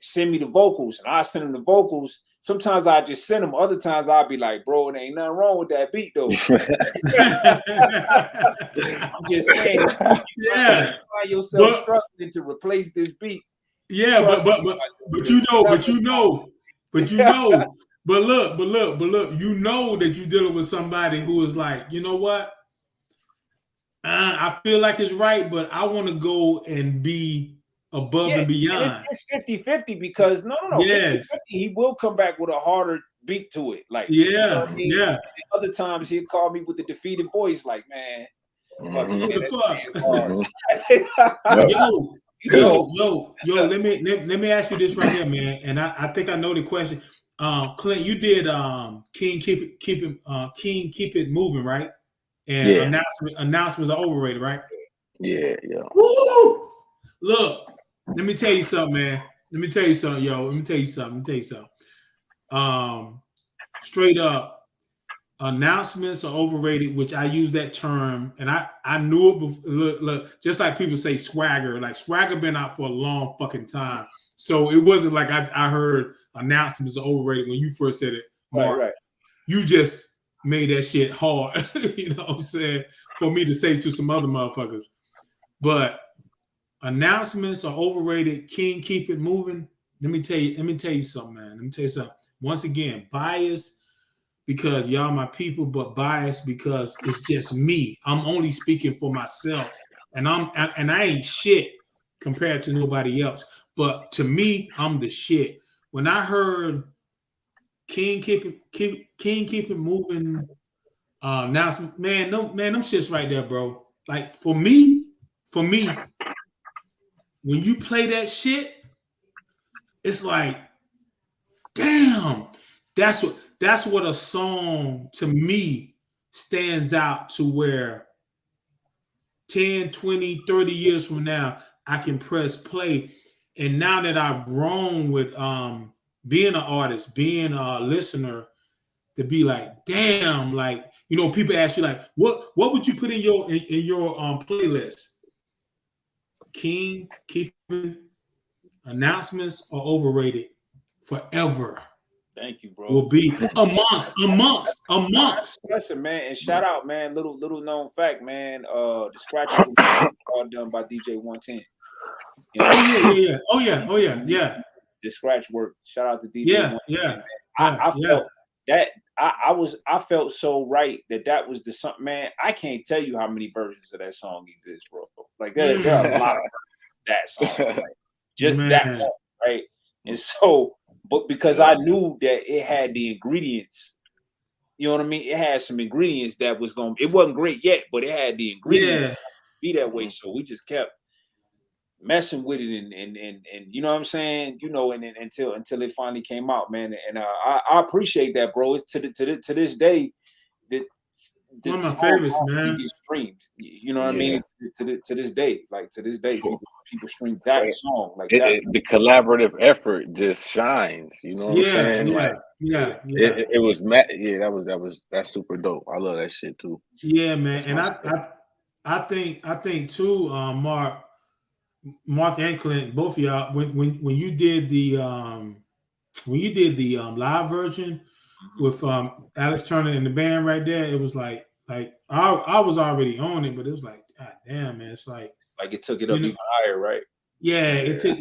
Send me the vocals, and I send him the vocals. Sometimes I just send them. Other times I'll be like, bro, it ain't nothing wrong with that beat though. I'm just saying, you find yourself struggling to replace this beat. Yeah, but look, you know that you're dealing with somebody who is like, you know what? I feel like it's right, but I want to go and be above and beyond. And it's 50-50 because no. Yes. 50-50, he will come back with a harder beat to it. Like, you know what I mean? And other times he'll call me with the defeated voice, like, man, fuck Yo, let me ask you this right here, man. And I think I know the question. Clint, you did King Keep It Moving, right? And announcements are overrated, right? Yeah. Woo! Look, let me tell you something, man. Let me tell you something. Straight up, announcements are overrated, which I use that term, and I knew it before. Look, just like people say swagger, like swagger been out for a long fucking time. So it wasn't like I heard announcements are overrated when you first said it, Mark. Right. You just made that shit hard, you know what I'm saying, for me to say to some other motherfuckers. But announcements are overrated. King, keep it moving. Let me tell you something, man. Let me tell you something. Once again, bias because y'all my people, but bias because it's just me. I'm only speaking for myself, and I ain't shit compared to nobody else. But to me, I'm the shit. When I heard King keep it moving announcement, them shits right there, bro. Like for me, when you play that shit, it's like, damn, that's what a song to me stands out to where 10, 20, 30 years from now, I can press play. And now that I've grown with being an artist, being a listener, to be like, damn, like, you know, people ask you like, what would you put in your playlist? King, keeping announcements are overrated forever. Thank you, bro. Will be amongst. Listen, man, and shout out, man. Little known fact, man. The scratches are done by DJ 110. You know? Oh yeah. The scratch work. Shout out to DJ 110. I felt that I felt so right that was the something, man. I can't tell you how many versions of that song exist, bro. Like there are a lot of that song, like, just that one, right? And so, but because I knew that it had the ingredients, you know what I mean? It had some ingredients that was it wasn't great yet, but it had the ingredients to be that way. So we just kept messing with it and you know what I'm saying? You know, and until it finally came out, man. And I appreciate that, bro. It's to this day that one of my favorites, man. Get streamed. You know what I mean? To this day, people stream that song like that. The collaborative effort just shines. You know what I'm saying? It was that's super dope. I love that shit too. Yeah, man. And I think too, Mark and Clint, both of y'all, when you did the live version with Alex Turner and the band right there, it was like I was already on it, but it was like, God damn, man, it's like it took it up even higher, right? Yeah, it took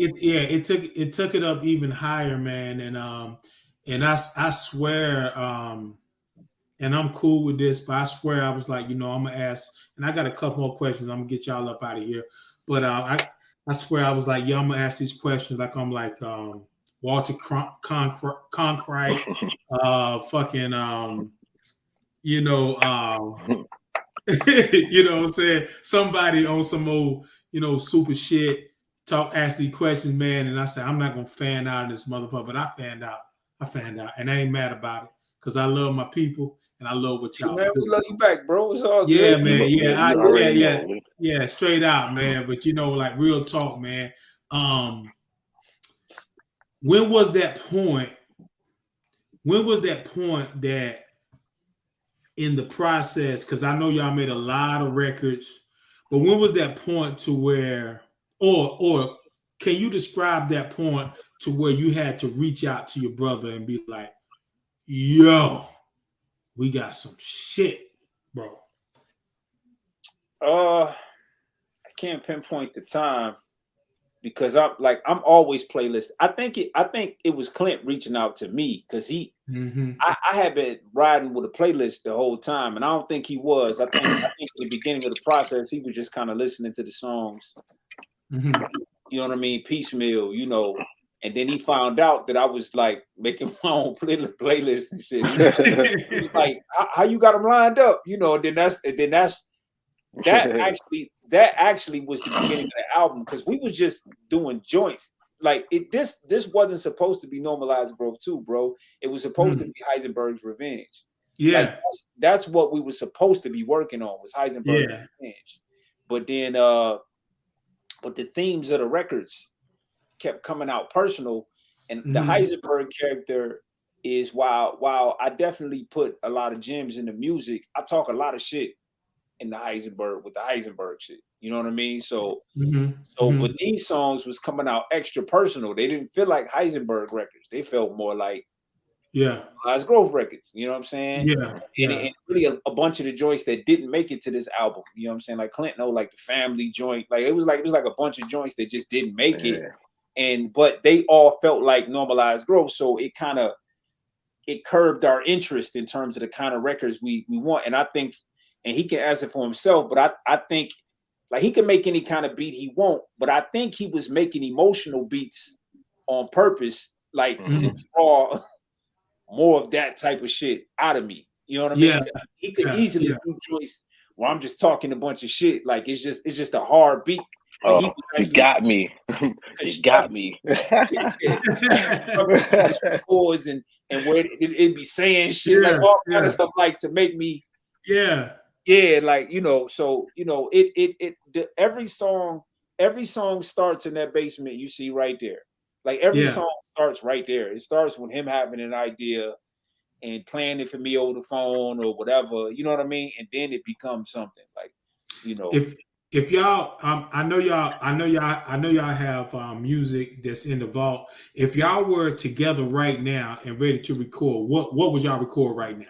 it up even higher, man. And I swear, and I'm cool with this, but I swear I was like, you know, I'm gonna ask, and I got a couple more questions. I'm gonna get y'all up out of here, but I swear I was like, yo, I'm gonna ask these questions like I'm like Walter Cronkite, fucking you know you know what I'm saying, somebody on some old, you know, super shit, ask these questions, man, and I said, I'm not gonna fan out of this motherfucker, but I fanned out, and I ain't mad about it because I love my people and I love what y'all man, do. we love you back, bro. It's all Yeah, good. man. Yeah, Yeah, straight out, man. But you know, like real talk, man. When was that point? When was that point that in the process? Because I know y'all made a lot of records, but when was that point to where, or can you describe that point to where you had to reach out to your brother and be like, "Yo, we got some shit, bro"? I can't pinpoint the time because I'm always playlist. I think it was Clint reaching out to me because I had been riding with a playlist the whole time, and I don't think he was. I think at the beginning of the process, he was just kind of listening to the songs. You know what I mean? Piecemeal, you know. And then he found out that I was like making my own playlist and shit. He was like, "How you got them lined up?" You know. That actually was the beginning of the album because we was just doing joints. Like this wasn't supposed to be Nrmlz Grwth 2, bro. It was supposed to be Heisenberg's Revenge. Yeah, like, that's what we were supposed to be working on was Heisenberg's Revenge. But then, but the themes of the records kept coming out personal, and the Heisenberg character is while I definitely put a lot of gems in the music, I talk a lot of shit in the Heisenberg with the Heisenberg shit. You know what I mean? So, but these songs was coming out extra personal. They didn't feel like Heisenberg records. They felt more like Nrmlz Grwth records. You know what I'm saying? And really a bunch of the joints that didn't make it to this album. You know what I'm saying? Like Clint, like the family joint. Like it was like a bunch of joints that just didn't make it. But they all felt like Nrmlz Grwth. So it curbed our interest in terms of the kind of records we want. And I think, and he can answer for himself, but I think like he can make any kind of beat he want, but I think he was making emotional beats on purpose, like to draw more of that type of shit out of me. You know what I mean? He could easily do joints where I'm just talking a bunch of shit. Like it's just a hard beat. Like he got me. He got me. Chords and where it'd be saying shit like all kind of stuff like to make me like you know. So you know every song starts in that basement you see right there. Like every song starts right there. It starts with him having an idea and playing it for me over the phone or whatever. You know what I mean? And then it becomes something like, you know. If y'all, I know y'all have music that's in the vault. If y'all were together right now and ready to record, what would y'all record right now?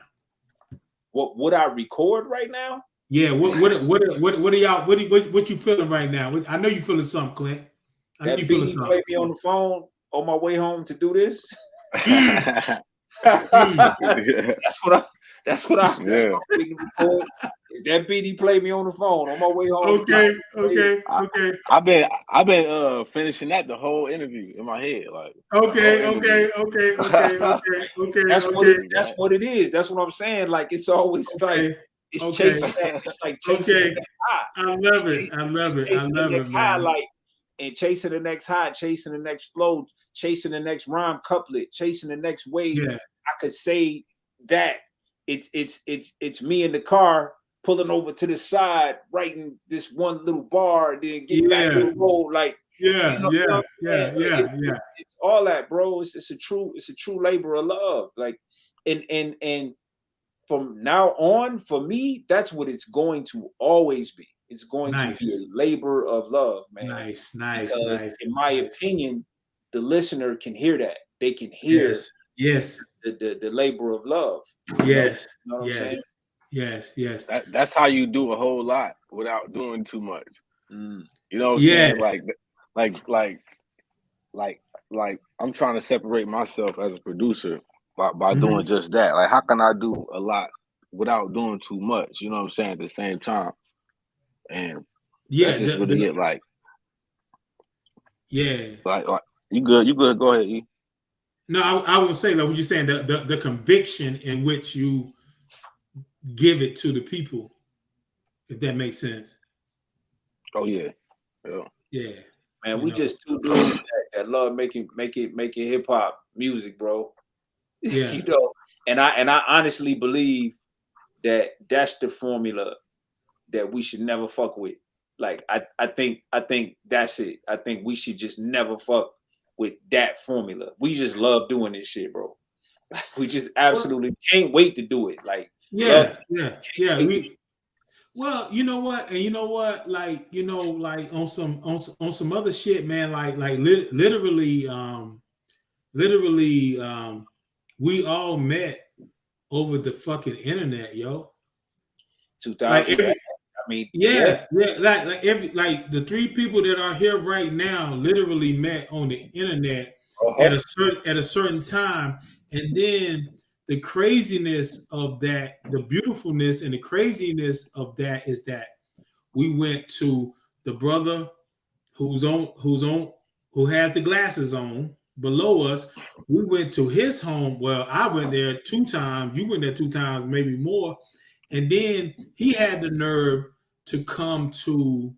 What would I record right now? Yeah. What are y'all? What you feeling right now? I know you feeling something, Clint. I know you feeling something. Play me on the phone on my way home to do this. That's what I record. Is that beat he played me on the phone on my way home? Okay. I've been finishing that the whole interview in my head. Like okay. That's what it is. That's what I'm saying. Like it's always like it's chasing that. It's like chasing that high. I love it, high, man. like and chasing the next high, chasing the next flow, chasing the next rhyme couplet, chasing the next wave. Yeah. I could say that it's me in the car pulling over to the side, writing this one little bar, then get back to the road. Like it's all that, bro. It's a true labor of love. Like and from now on, for me, that's what it's going to always be. It's going to be a labor of love, man. Nice. In my opinion, the listener can hear that. They can hear the labor of love. Yes. You know what I'm saying? Yes. That's how you do a whole lot without doing too much. You know what I'm saying? Like I'm trying to separate myself as a producer by doing just that. Like, how can I do a lot without doing too much? You know what I'm saying? At the same time, and that's just really it. Like, like you good? Go ahead, E. No, I would say like what you're saying, the conviction in which you give it to the people, if that makes sense. Oh yeah, yeah. Man, we just two dudes that love making hip hop music, bro. Yeah. You know, and I honestly believe that that's the formula that we should never fuck with. Like I think that's it. I think we should just never fuck with that formula. We just love doing this shit, bro. Like, we just absolutely can't wait to do it. Like yeah. Well, you know what, and you know what, like like on some other shit, man. Like literally, we all met over the fucking internet, yo. 2000. Like like the three people that are here right now literally met on the internet at a certain time, and then the craziness of that, the beautifulness and the craziness of that is that we went to the brother who has the glasses on below us. We went to his home. Well, I went there 2 times. You went there 2 times, maybe more. And then he had the nerve to come to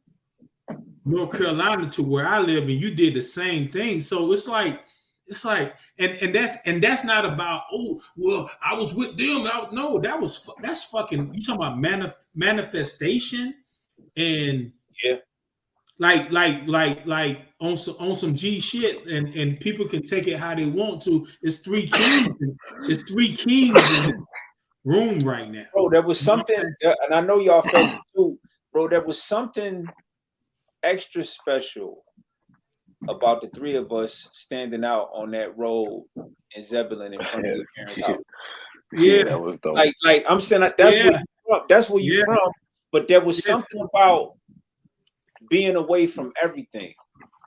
North Carolina to where I live, and you did the same thing. So it's like, and that's not about, oh, well, I was with them. No, that's fucking, you talking about manifestation, and like on some G shit, and people can take it how they want to. It's 3 kings. It's 3 kings in the room right now. Bro, there was something, and I know y'all felt it too, bro. There was something extra special about the 3 of us standing out on that road in Zebulon in front of your parents' house. Yeah, that was dope. Like I'm saying, that's where you're from. But there was something about being away from everything.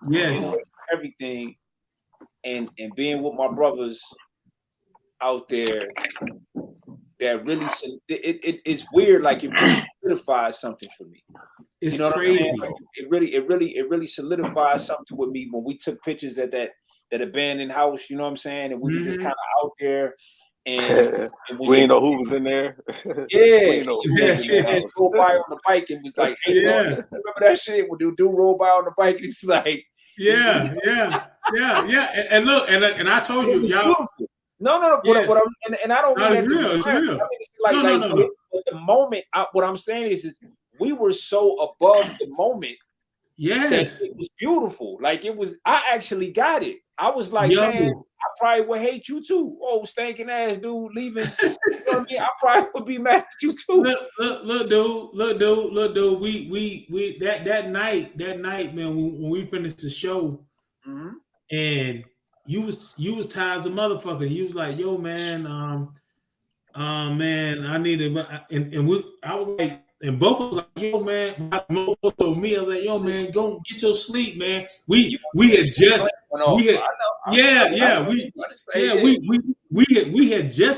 Yes. Everything, and being with my brothers out there. That really, it's weird. Like it really solidifies something for me. It's crazy. Like it really solidifies something with me when we took pictures at that abandoned house. You know what I'm saying? And we were just kind of out there, and we didn't know who was in there. Yeah, just rolled by on the bike and was like, "Hey, remember that shit?" When dude roll by on the bike, and it's like, yeah. And look, and I told you, y'all. No. What I'm and I don't mean that. It's real. I mean, it's like, no. At the moment, what I'm saying is we were so above the moment. Yes, it was beautiful. Like it was. I actually got it. I was like, man, I probably would hate you too. Oh, stinking ass dude leaving. You know what I mean? I probably would be mad at you too. Look, dude. We that night, man. When we finished the show, and you was tired as a motherfucker. You was like, yo, man, man, I need it. I was like, and both of us like, yo, man, told me, I was like, yo, man, go get your sleep, man. We had just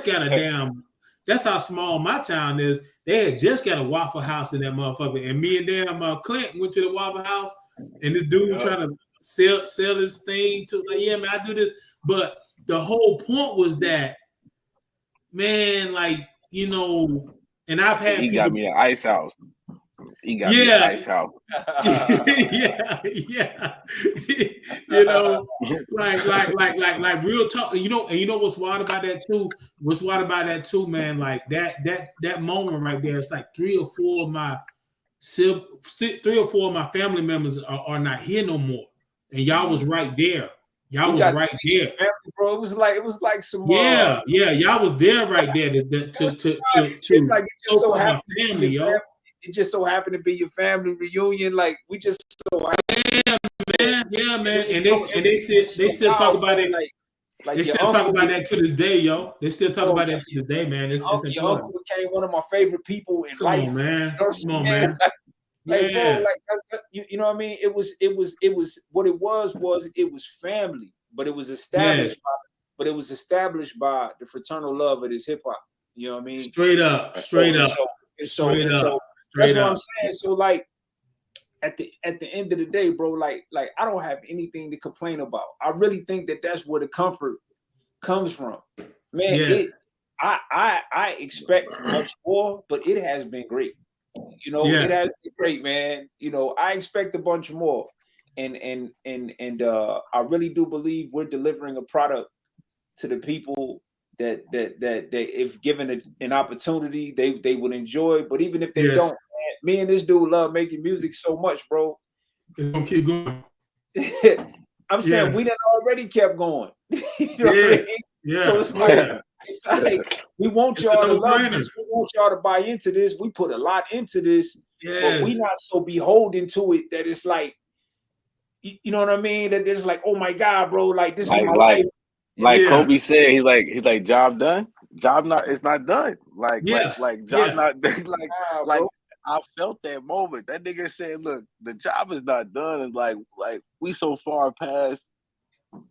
got a damn. That's how small my town is. They had just got a Waffle House in that motherfucker, and me and damn Clint went to the Waffle House, and this dude was trying to sell his thing to, like, yeah, man, I do this. But the whole point was that, man, like, you know, and I've had he got me an ice house. He got me an ice house. yeah. You know, like real talk. You know what's wild about that too? What's wild about that too, man? Like that moment right there. It's like 3 or 4 of my family members are not here no more, and y'all was right there. Y'all was right there, family, bro. It was like some y'all was there right there to it's like it just so happened my family, yo. It just so happened to be your family reunion. Like we just yeah, man. And they still talk about it. Like they still talk about that to this day, yo. They still talk about that to this day, man. Your uncle became one of my favorite people in life. Come on, man. Come on, man. Like, bro, like you know what I mean? It was what it was family, but it was established by the fraternal love of this hip hop. You know what I mean? Straight up. That's what I'm saying. So like at the end of the day, bro, like I don't have anything to complain about. I really think that that's where the comfort comes from. Man, I expect much more, but it has been great. It has been great, man. I expect a bunch more. And I really do believe we're delivering a product to the people that if given an opportunity, they would enjoy. But even if they don't, man, me and this dude love making music so much, bro. It's gonna keep going. I'm saying we done already kept going. You know what I mean? Yeah. So it's like we want y'all to love this. We want y'all to buy into this. We put a lot into this, but we not so beholden to it that it's like, you know what I mean? That it's like, oh my God, bro, like this is my life. Like Kobe said, he's like, job done. Job not, it's not done. Like job not done. Like I felt that moment. That nigga said, look, the job is not done. And like we so far past,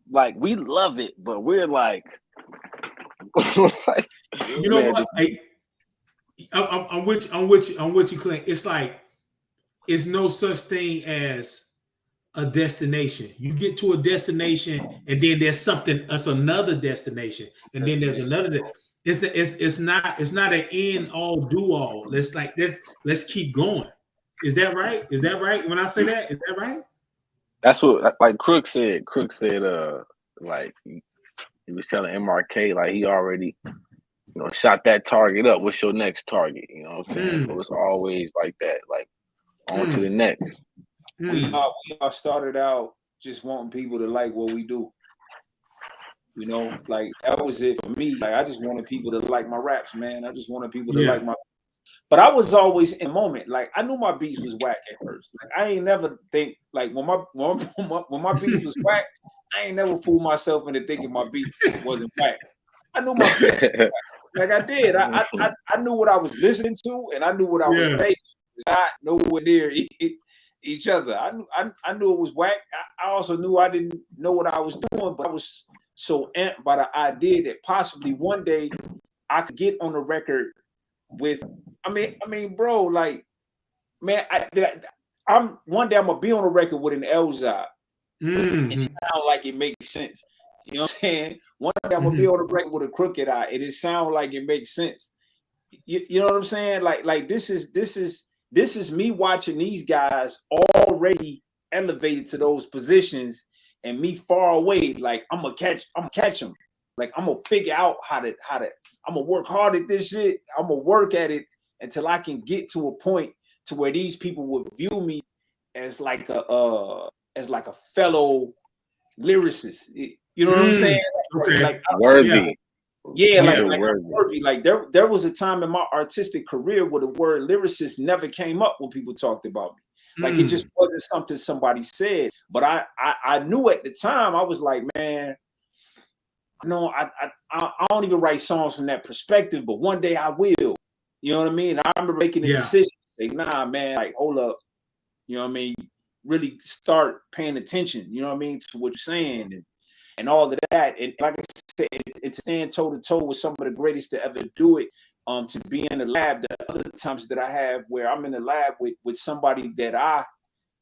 like we love it, but we're like, you know what? I'm with you, Clint. It's like it's no such thing as a destination. You get to a destination, and then there's something. That's another destination, and then there's another. It's not an end all do all. Let's keep going. Is that right? Is that right? When I say that, is that right? That's what like Crook said. Crook said, like he was telling MRK like he already, shot that target up. What's your next target? You know what I'm saying? So it's always like that. Like on to the next. We all started out just wanting people to like what we do. Like that was it for me. Like I just wanted people to like my raps, man. I just wanted people to like my. But I was always in the moment. Like I knew my beats was whack at first. Like I ain't never think like when my beats was whack, I ain't never fooled myself into thinking my beats wasn't whack. I knew my beats was whack. Like I did. I knew what I was listening to, and I knew what I was making. Not nowhere near each other. I knew it was whack. I also knew I didn't know what I was doing, but I was so amped by the idea that possibly one day I could get on the record with. I mean, bro, like, man, I'm one day I'm gonna be on the record with an Nrmlz, and it sound like it makes sense. You know what I'm saying? One day I'm gonna be on the record with a Crooked Eye, and it sound like it makes sense. You know what I'm saying? Like this is me watching these guys already elevated to those positions, and me far away. Like I'm gonna catch them. Like I'm gonna figure out how to. I'm gonna work hard at this shit. I'm gonna work at it until I can get to a point to where these people would view me as like a fellow lyricist. You know what I'm saying? Okay. Like worthy. Yeah, like worthy. Like there was a time in my artistic career where the word lyricist never came up when people talked about me. Like it just wasn't something somebody said. But I knew at the time, I was like, man, no, I don't even write songs from that perspective, but one day I will. You know what I mean? I remember making a decision, say, nah, man, like hold up. You know what I mean? Really start paying attention, you know what I mean, to what you're saying and all of that. And like I said, it's stand toe to toe with some of the greatest to ever do it. To be in the lab, the other times that I have where I'm in the lab with somebody that I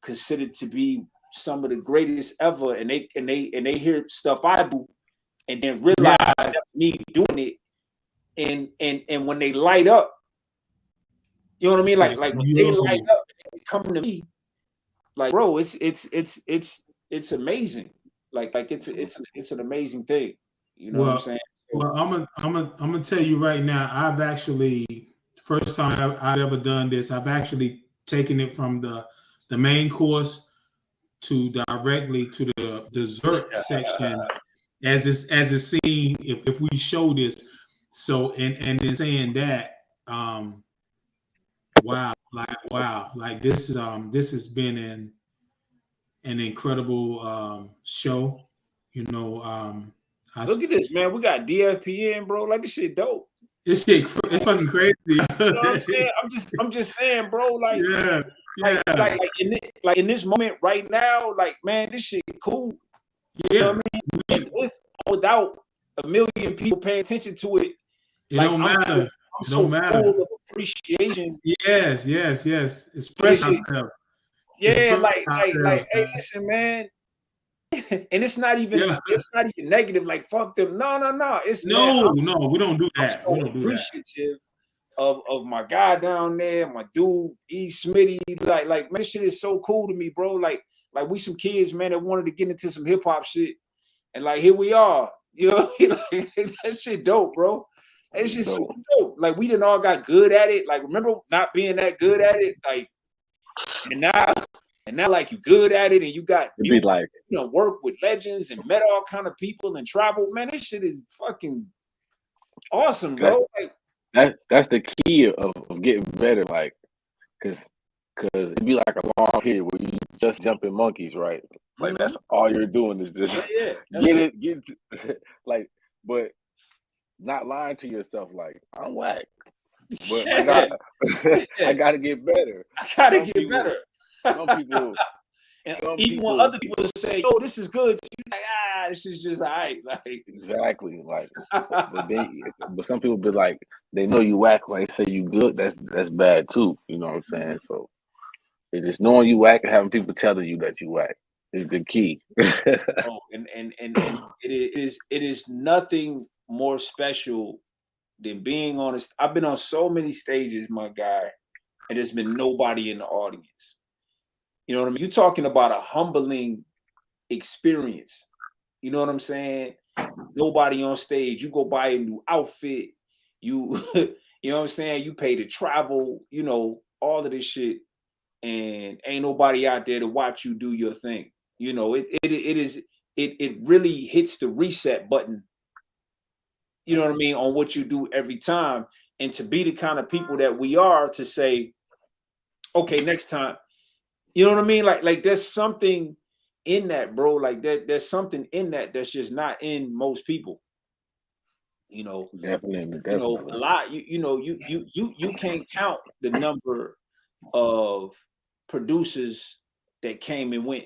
consider to be some of the greatest ever, and they hear stuff I do, and then realize me doing it, and when they light up, you know what I mean? Like when they light up, and they come to me, like bro, it's amazing. Like it's an amazing thing. You know what I'm saying? Well, I'm gonna tell you right now. I've actually first time I've ever done this. I've actually taken it from the main course to directly to the dessert section as it's seen if we show this. So and then saying that, wow, like this has been an incredible show. You know, look at this, man. We got DFPN, bro. Like this shit dope. This shit, it's fucking crazy. You know what I'm saying? I'm just saying, bro. Like, like in this moment right now, like, man, this shit cool. You know what I mean? It's without a million people paying attention to it. It like, don't matter. I'm so full of appreciation. Yes. Express ourselves. Yeah, like, hey, listen, man. And it's not even negative, like fuck them. No. It's no, we don't do that. I'm so appreciative of my guy down there, my dude E. Smitty. Like man, this shit is so cool to me, bro. Like we some kids, man, that wanted to get into some hip hop shit, and like here we are. You know, like, that shit dope, bro. It's just super dope. Like we done all got good at it. Like remember not being that good at it, like, and now like you good at it, and you got music, like, you know, work with legends and met all kind of people and travel. Man, this shit is fucking awesome, bro. That's the key of getting better, like, cause it'd be like a long period where you just jumping monkeys, right? Like that's all you're doing is just get it, like, but not lying to yourself, like I'm whack, but I gotta get better. I gotta get better. Some people. Even when other people say, "Oh, this is good," you're like, this is just all right. Like exactly, like, but some people be like, they know you whack when they say you good. That's bad too. You know what I'm saying? So it's just knowing you whack and having people telling you that you whack is the key. And it is nothing more special than being on this. I've been on so many stages, my guy, and there's been nobody in the audience. You know what I mean? You're talking about a humbling experience. You know what I'm saying? Nobody on stage. You go buy a new outfit. You know what I'm saying? You pay to travel, you know, all of this shit. And ain't nobody out there to watch you do your thing. You know, it really hits the reset button. You know what I mean? On what you do every time. And to be the kind of people that we are, to say, okay, next time. You know what I mean? Like there's something in that, bro. Like there's something in that that's just not in most people. You know, definitely. You know, a lot. You can't count the number of producers that came and went.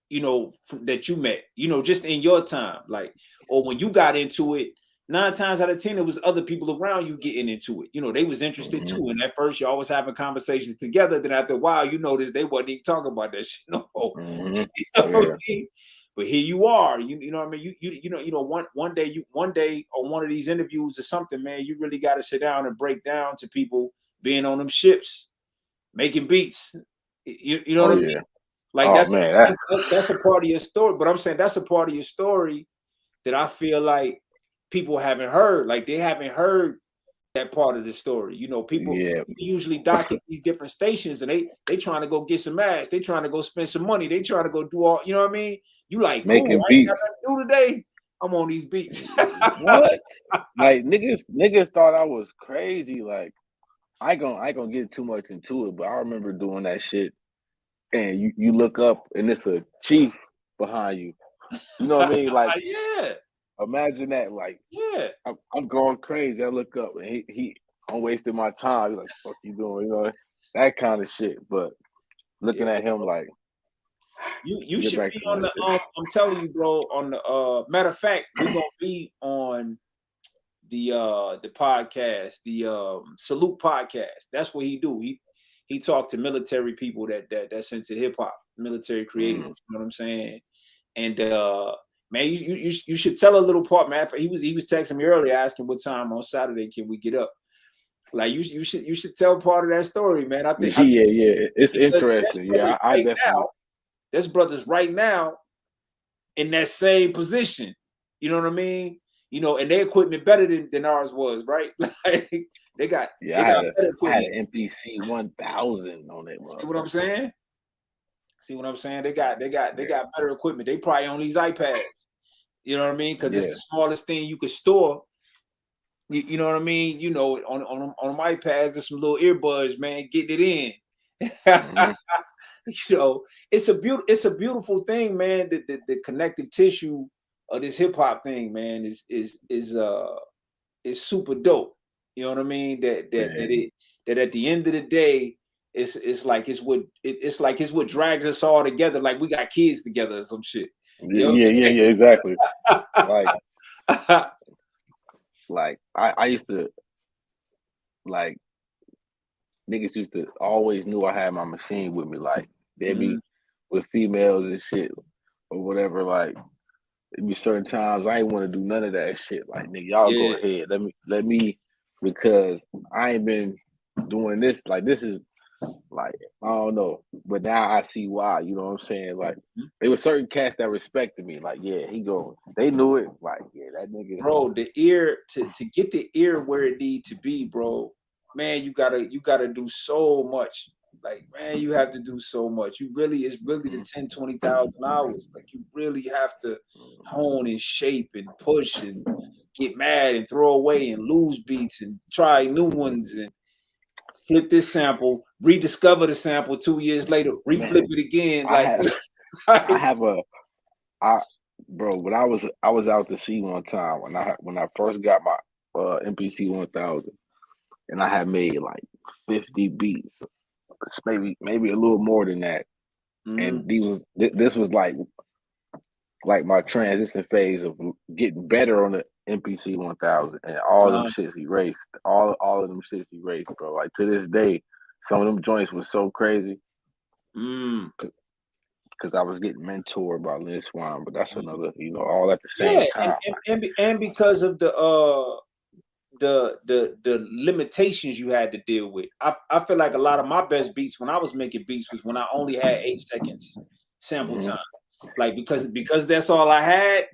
You know, that you met. You know, just in your time, like, or when you got into it. 9 times out of 10, it was other people around you getting into it. You know, they was interested too. And at first, you always having conversations together. Then after a while, you notice they wasn't even talking about that shit no more. You know what I mean? But here you are. You know what I mean? You know one day on one of these interviews or something, man, you really got to sit down and break down to people being on them ships, making beats. You know what I mean? Like that's a part of your story. But I'm saying that's a part of your story that I feel like people haven't heard. Like they haven't heard that part of the story. You know, people usually dock at these different stations and they trying to go get some ass. They trying to go spend some money. They trying to go do all, you know what I mean? You like, making cool, beats. I ain't got nothing to do today. I'm on these beats. What? Like niggas thought I was crazy. Like I ain't gonna get too much into it, but I remember doing that shit and you look up and it's a chief behind you. You know what I mean? Like imagine that, like, I'm going crazy. I look up and I'm wasting my time. He's like, "Fuck you doing?" You know, that kind of shit. But looking at him like, you should be on the. I'm telling you, bro. On the matter of fact, we're gonna be on the podcast, the Salute podcast. That's what he do. He talked to military people that's into hip hop, military creators. You know what I'm saying? And man, you should tell a little part, man. He was texting me earlier asking what time on Saturday can we get up. Like you should tell part of that story, man. I think it's interesting. Yeah, I definitely. There's brothers right now in that same position. You know what I mean? You know, and their equipment better than ours was, right? Like they got better equipment. I had an MPC 1000 on it. See what I'm saying? See what I'm saying? They got better equipment. They probably on these iPads. You know what I mean? Because it's the smallest thing you could store. You know what I mean? You know, on them iPads, there's some little earbuds, man, getting it in. You know, it's a beautiful thing, man. The connective tissue of this hip hop thing, man, is super dope. You know what I mean? That at the end of the day, it's like it's what drags us all together. Like we got kids together or some shit. You know exactly. Like I used to, like, niggas used to always knew I had my machine with me. Like they'd be with females and shit, or whatever. Like it be certain times I ain't want to do none of that shit. Like nigga, y'all go ahead. Let me because I ain't been doing this. Like this is like I don't know, but now I see why. You know what I'm saying? Like there were certain cats that respected me. Like yeah, they knew it. Like yeah, that nigga. Bro, the ear to get the ear where it need to be, bro. Man, you gotta do so much. Like man, you have to do so much. It's really the 10, 20,000 hours. Like you really have to hone and shape and push and get mad and throw away and lose beats and try new ones and flip this sample, rediscover the sample 2 years later, reflip it again. Bro, when I was out to sea one time when I first got my MPC 1000, and I had made like 50 beats, maybe a little more than that, and this was like my transition phase of getting better on the MPC 1000, and all them shits erased, all of them shits erased, bro. Like to this day, some of them joints was so crazy. Because I was getting mentored by Lynn Swan, but that's another, all at the same time. And because of the limitations you had to deal with. I feel like a lot of my best beats when I was making beats was when I only had 8 seconds sample time. Like because that's all I had,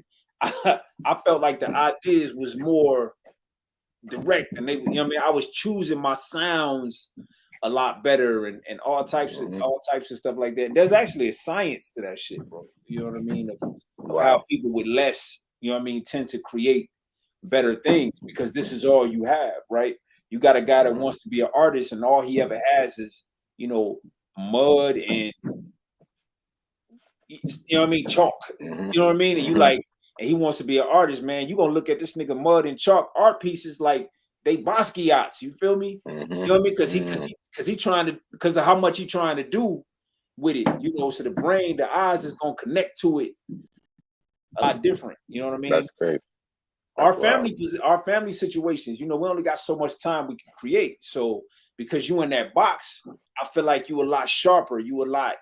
I felt like the ideas was more direct, and they, I was choosing my sounds a lot better and all types of stuff like that. There's actually a science to that shit, bro. You know what I mean? Of how people with less, tend to create better things because this is all you have, right? You got a guy that wants to be an artist and all he ever has is, mud and chalk. You know what I mean? And you like, and he wants to be an artist, man. You gonna look at this nigga mud and chalk art pieces like they Basquiat's. You feel me? You know what I mean? Because he trying to, because of how much he trying to do with it. So the brain, the eyes is gonna connect to it a lot different. You know what I mean? That's great. Our family situations, we only got so much time we can create. So because you in that box, I feel like you a lot sharper. You a lot,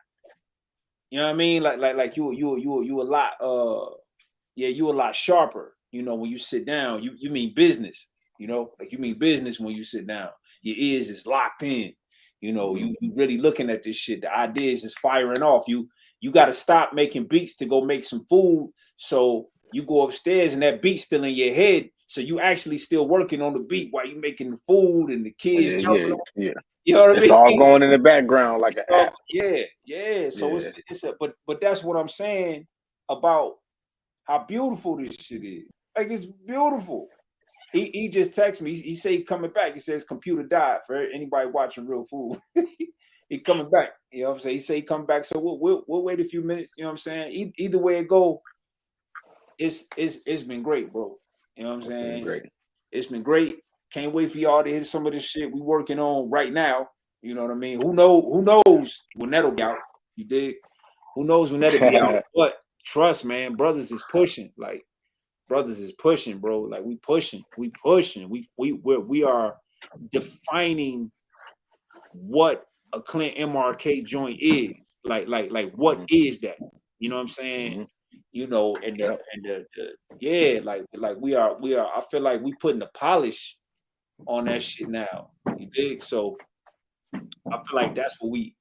you know what I mean? Like you a lot you a lot sharper, when you sit down. You mean business, like you mean business when you sit down. Your ears is locked in, you really looking at this shit. The ideas is firing off. You got to stop making beats to go make some food. So you go upstairs and that beat's still in your head. So you actually still working on the beat while you making the food and the kids jumping on. Yeah. You know what I mean? It's all going in the background like an app. Yeah. So it's but that's what I'm saying about how beautiful this shit is. Like it's beautiful. He just texted me. He said he coming back. He says computer died for anybody watching Real Food. He coming back. You know what I'm saying? He said he come back. So we'll wait a few minutes. You know what I'm saying? Either way it go, it's been great, bro. You know what I'm saying? It's been great. Can't wait for y'all to hear some of this shit we working on right now. You know what I mean? Who knows when that'll be out? You dig? Who knows when that'll be out? But trust, man, brothers is pushing. Like brothers is pushing, bro. Like we pushing. We are defining what a Clint MRK joint is. Like what is that? You know what I'm saying? Like we are. I feel like we putting the polish on that shit now. You dig? So I feel like that's what we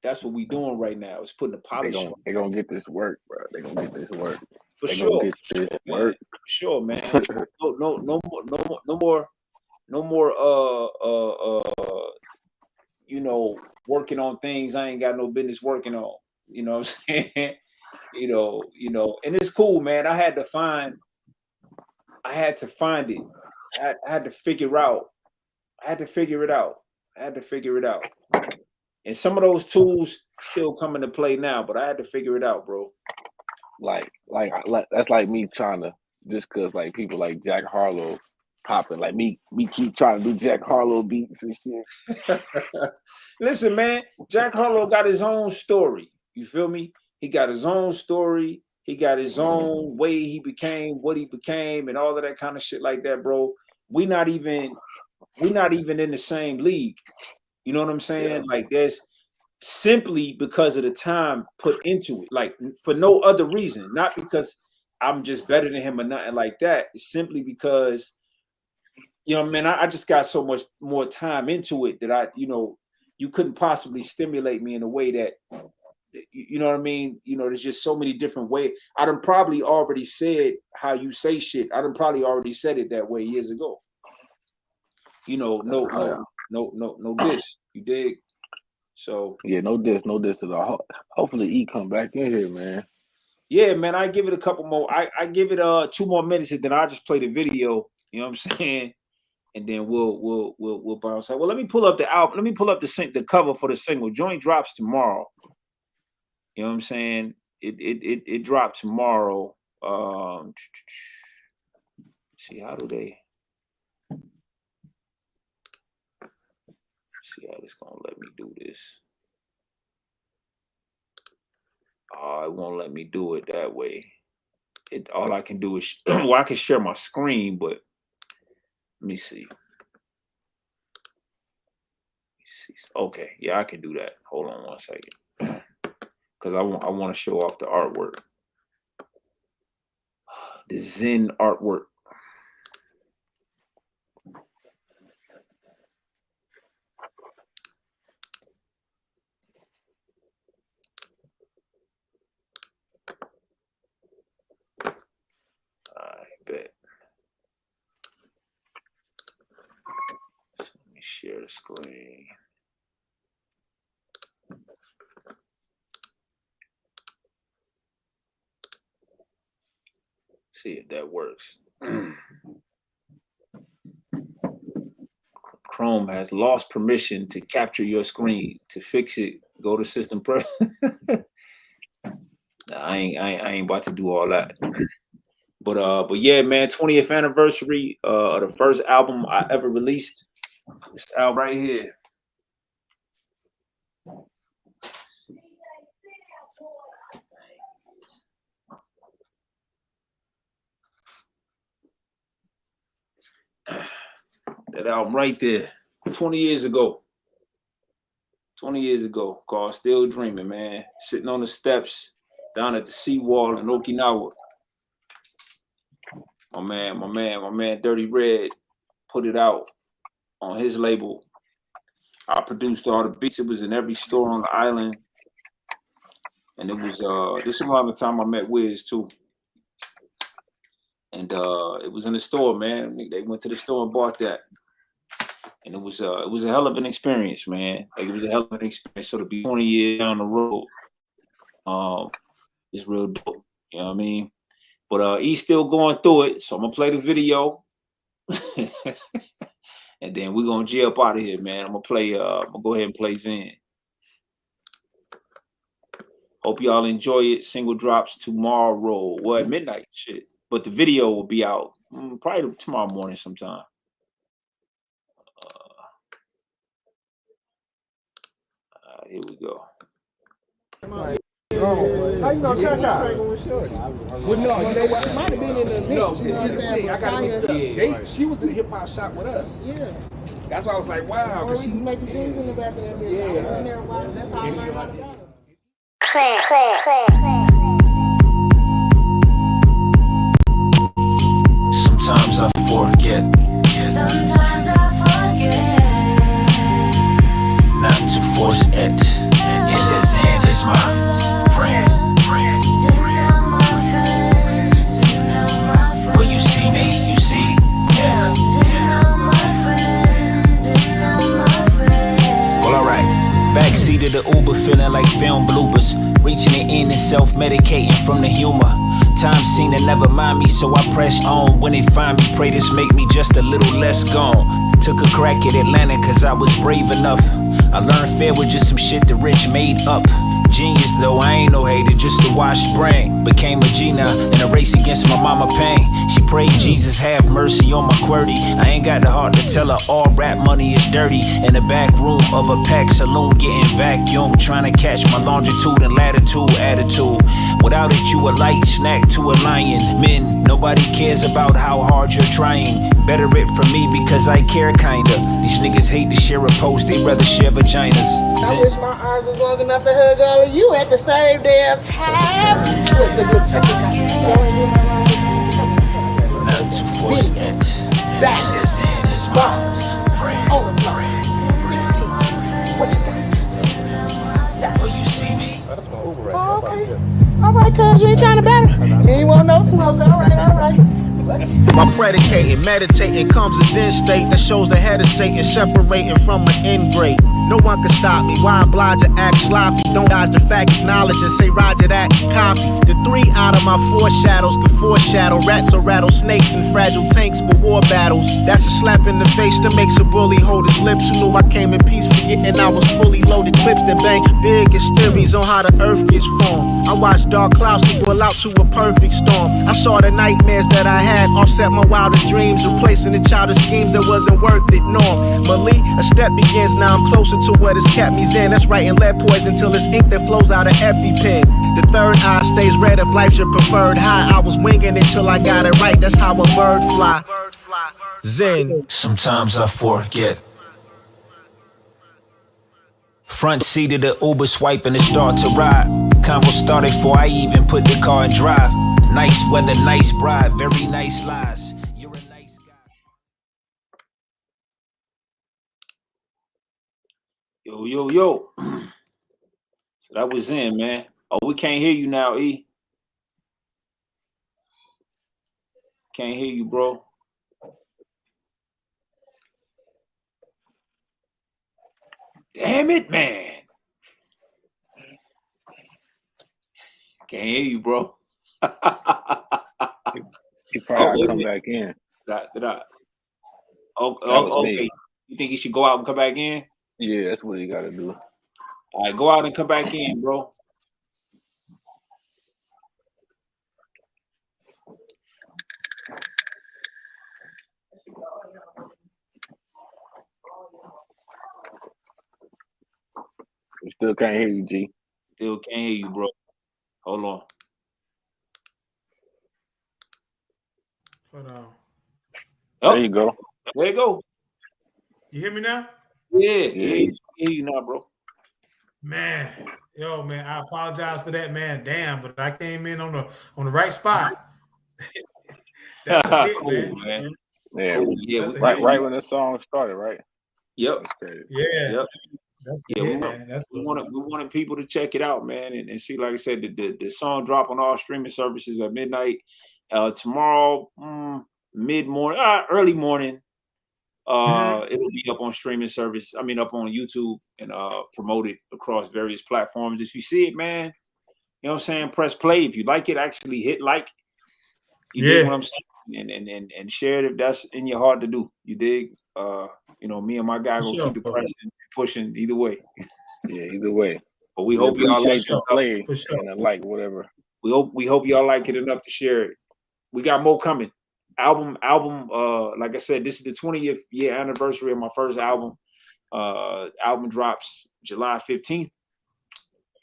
doing right now. Is putting the polish on. They gonna get this work, bro. They gonna get this work. For sure. For sure, man. No more working on things I ain't got no business working on. You know what I'm saying? And it's cool, man. I had to find it. I had to figure it out. And some of those tools still come into play now, but I had to figure it out, bro. Like that's like me trying to, just cause like people like Jack Harlow popping, like me keep trying to do Jack Harlow beats and shit. Listen, man, Jack Harlow got his own story. You feel me? He got his own story. He got his own way he became what he became and all of that kind of shit like that, bro. We're not even in the same league. You know what I'm saying? Yeah. Like simply because of the time put into it, like for no other reason, not because I'm just better than him or nothing like that. It's simply because, you know, man, I just got so much more time into it that you couldn't possibly stimulate me in a way that, you know what I mean? You know, there's just so many different ways. I done probably already said how you say shit. I done probably already said it that way years ago. You know, no diss. You dig? So yeah, no diss at all. Hopefully he come back in here, man. Yeah, man, I give it a couple more. I give it 2 more minutes, and then I just play the video. You know what I'm saying? And then we'll bounce out. Well, let me pull up the album. Let me pull up the cover for the single. Joint drops tomorrow. You know what I'm saying? It dropped tomorrow. See how do they? See how this gonna let me do this? Oh, it won't let me do it that way. All I can do is well, I can share my screen, but let me see. Okay, yeah, I can do that. Hold on one second, because I want to show off the artwork, the Zen artwork. I bet. So let me share the screen. See if that works. Chrome has lost permission to capture your screen. To fix it, go to system pro. Nah, I ain't about to do all that. But yeah, man, 20th anniversary of the first album I ever released. This album right here. That album right there, 20 years ago. 20 years ago, called Still Dreaming, man. Sitting on the steps down at the seawall in Okinawa. My man, Dirty Red put it out on his label. I produced all the beats. It was in every store on the island. And it was, this is around the time I met Wiz too. And it was in the store, man. They went to the store and bought that. And it was a hell of an experience, man. Like, it was a hell of an experience. So to be 20 years down the road, is real dope. You know what I mean? But he's still going through it. So I'm gonna play the video. And then we're gonna G up out of here, man. I'm gonna go ahead and play Zen. Hope y'all enjoy it. Single drops tomorrow. Well, at midnight, shit. But the video will be out probably tomorrow morning sometime. Here we go. How you know Cha-Cha? Well, no, you know what? She might have been in the mix. No, you know what I'm saying? I got to right. She was in the hip hop shop with us. Yeah. That's why I was like, wow. Or we used to make the jeans in the back of that bitch. Yeah. I was in there a while. That's how I learned how to battle. Sometimes I forget. Sometimes I forget not to force it. And this hand is my friend. When you see me, you see, yeah. Well, alright. Backseat of the Uber, feeling like film bloopers. Reaching the end and self-medicating from the humor. Time seemed to never mind me, so I pressed on. When they find me, pray this make me just a little less gone. Took a crack at Atlanta cause I was brave enough. I learned fair with just some shit the rich made up. Genius though, I ain't no hater, just a washed brain. Became a G now in a race against my mama pain. She prayed Jesus have mercy on my QWERTY. I ain't got the heart to tell her all rap money is dirty. In the back room of a packed saloon getting vacuumed, trying to catch my longitude and latitude attitude. Without it you a light snack to a lion. Men, nobody cares about how hard you're trying. Better it for me because I care kinda. These niggas hate to share a post, they rather share vaginas. I wish my arms was long enough to hug all of you at the same damn time. Look, check this out. Not to force it. Backwards. Bars. On the block. 16. What you got? Oh, you see me? Oh, okay. All right, cuz you ain't trying to battle. You ain't want no smoke. All right. By predicating, meditating comes a Zen state that shows the head of Satan separating from an end grade. No one can stop me. Why oblige to act sloppy? Don't dodge the fact, acknowledge and say Roger that, copy. The 3 out of my 4 shadows could foreshadow rats or rattlesnakes and fragile tanks for war battles. That's a slap in the face that makes a bully hold his lips. Who knew I came in peace, forgetting I was fully loaded. Clips that bang biggest theories on how the earth gets formed. I watched dark clouds equal out to a perfect storm. I saw the nightmares that I had offset my wildest dreams, replacing the childish schemes that wasn't worth it. Normally, a step begins. Now I'm closer to what has kept me zen. That's writing lead poison till it's ink that flows out of EpiPen. The third eye stays red if life's your preferred high. I was winging it till I got it right. That's how a bird fly. Zen. Sometimes I forget. Front seat of the Uber, swiping to start to ride. Convo started before I even put the car in drive. Nice weather, nice bride, very nice lies. You're a nice guy. Yo. So that was in, man. Oh, we can't hear you now, E. Can't hear you, bro. Damn it, man. Can't hear you, bro. He probably come back in. Okay. You think he should go out and come back in? Yeah, that's what he got to do. All right, go out and come back in, bro. We still can't hear you, G. Still can't hear you, bro. Hold on. Hold on. Oh, there you go. There you go. You hear me now? Yeah, I hear you now, bro. Man, I apologize for that, man. Damn, but I came in on the right spot. That's a hit, cool, man. Yeah, cool. Yeah, right when the song started, right? Yep. Yeah. Yep. That's yeah. hit, man. We wanted people to check it out, man, and see. Like I said, the song drop on all streaming services at midnight. Tomorrow, mid-morning, early morning. It'll be up on streaming service. I mean, up on YouTube and promoted across various platforms. If you see it, man, you know what I'm saying? Press play. If you like it, actually hit like. You dig what I'm saying? And share it if that's in your heart to do. You dig? Me and my guy gonna keep it pressing and pushing either way. Yeah, either way. But we hope y'all like it play and like whatever. We hope y'all like it enough to share it. We got more coming. Album, like I said, this is the 20th year anniversary of my first album. Album drops July 15th.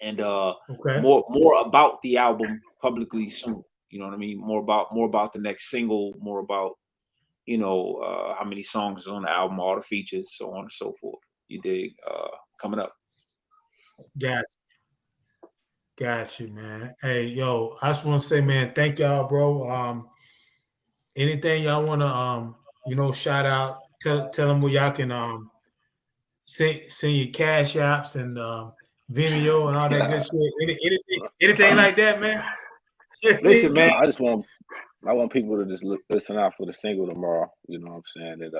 And more about the album publicly soon. You know what I mean? More about the next single, more about, how many songs is on the album, all the features, so on and so forth. You dig? Coming up. Got you, man. Hey, yo, I just want to say, man, thank y'all, bro. Anything y'all want to, shout out, tell them where y'all can send your cash apps and Vimeo and all that good shit. Anything like that, man. Listen, man, I want people to just listen out for the single tomorrow. You know what I'm saying? And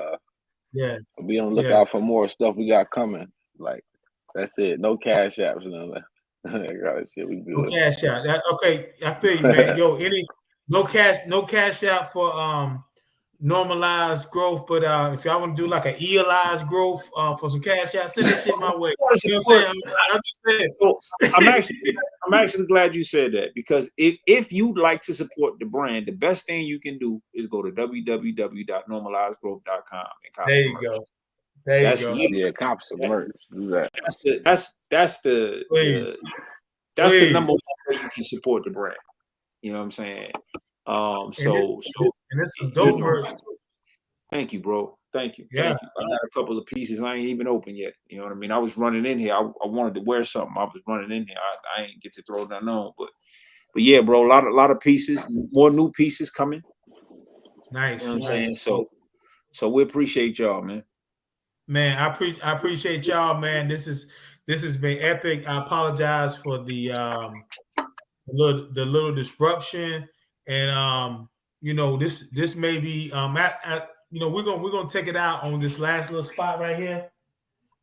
be on the lookout for more stuff we got coming. Like, that's it. No cash apps and all that. Shit, we good. No cash out. Okay, I feel you, man. Yo, no cash out for normalized growth, but if y'all want to do like an ELized growth for some cash out, send that shit my way. You know what I'm saying? I'm just saying. So, I'm actually glad you said that, because if you'd like to support the brand, the best thing you can do is go to www.normalizedgrowth.com and cop there you go. There you go. Yeah, cop some merch. Do that. That's the number one way you can support the brand. You know what I'm saying? And it's some dope merch. Thank you, bro. Thank you. Yeah. Thank you. I got a couple of pieces I ain't even open yet. You know what I mean? I was running in here. I wanted to wear something. I was running in here. I ain't get to throw nothing on, but yeah, bro, a lot of pieces, more new pieces coming. Nice. You know what I'm saying? So we appreciate y'all, man. Man, I appreciate y'all, man. This has been epic. I apologize for the little disruption, and you know, this may be you know, we're gonna take it out on this last little spot right here.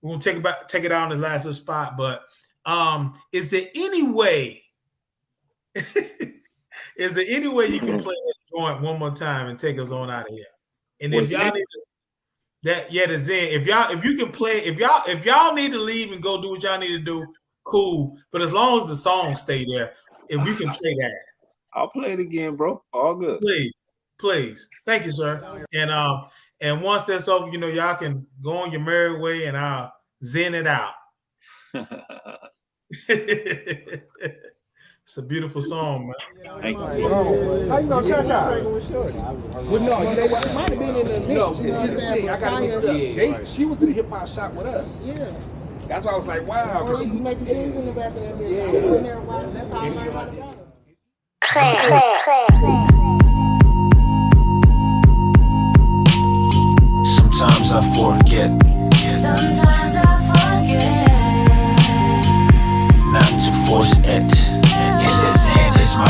We're gonna take it out on this last little spot, but is there any way is there any way you can play that joint one more time and take us on out of here? And if y'all need the Zen, if you can play, if y'all need to leave and go do what y'all need to do, cool. But as long as the song stay there, if we can play that, I'll play it again, bro. All good. Please. Thank you, sir. And once that's over, you know, y'all can go on your merry way, and I'll zen it out. It's a beautiful song, man. Thank you. How you know church out? Well, no, you know what? Might have been in the mix. No, you know what I'm saying? I got to look up. She was in the hip hop shop with us. Yeah. That's why I was like, wow. Or she's making things in the back of that bitch. Yeah. That's how I learned how to do it. Sometimes I forget. Sometimes I forget not to force it. And the Zen is my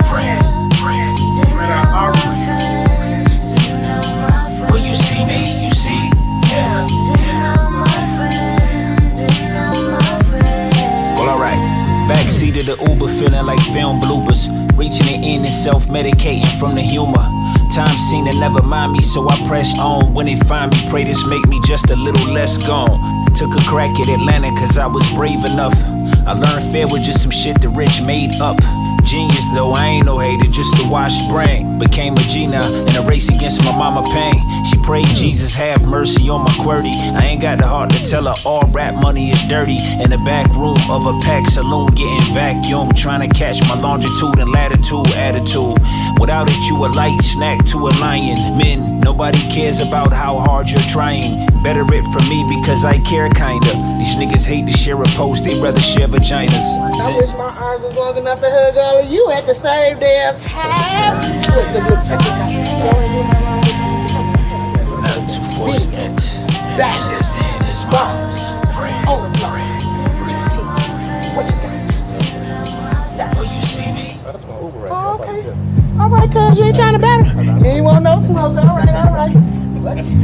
friend. When you see me, you see him. Well, alright. Backseat of the Uber, feeling like film bloopers. Reaching the end and self-medicating from the humor. Time seemed to never mind me, so I pressed on. When they find me, pray this make me just a little less gone. Took a crack at Atlanta cause I was brave enough. I learned fair with just some shit the rich made up. Genius though, I ain't no hater, just a washed brain. Became a G now in a race against my mama pain. She prayed Jesus have mercy on my QWERTY. I ain't got the heart to tell her all rap money is dirty. In the back room of a packed saloon getting vacuumed, trying to catch my longitude and latitude attitude. Without it you a light snack to a lion. Men, nobody cares about how hard you're trying. Better it from me because I care kinda. These niggas hate to share a post, they rather share vaginas. I wish my arms was long enough to hug all of you at the same damn time. Not to force it. Back. The Zen is my friend. On the block. 16. What you got? Will you see me? Oh, okay. All right, cuz you ain't trying to battle. You ain't want no smoke. All right.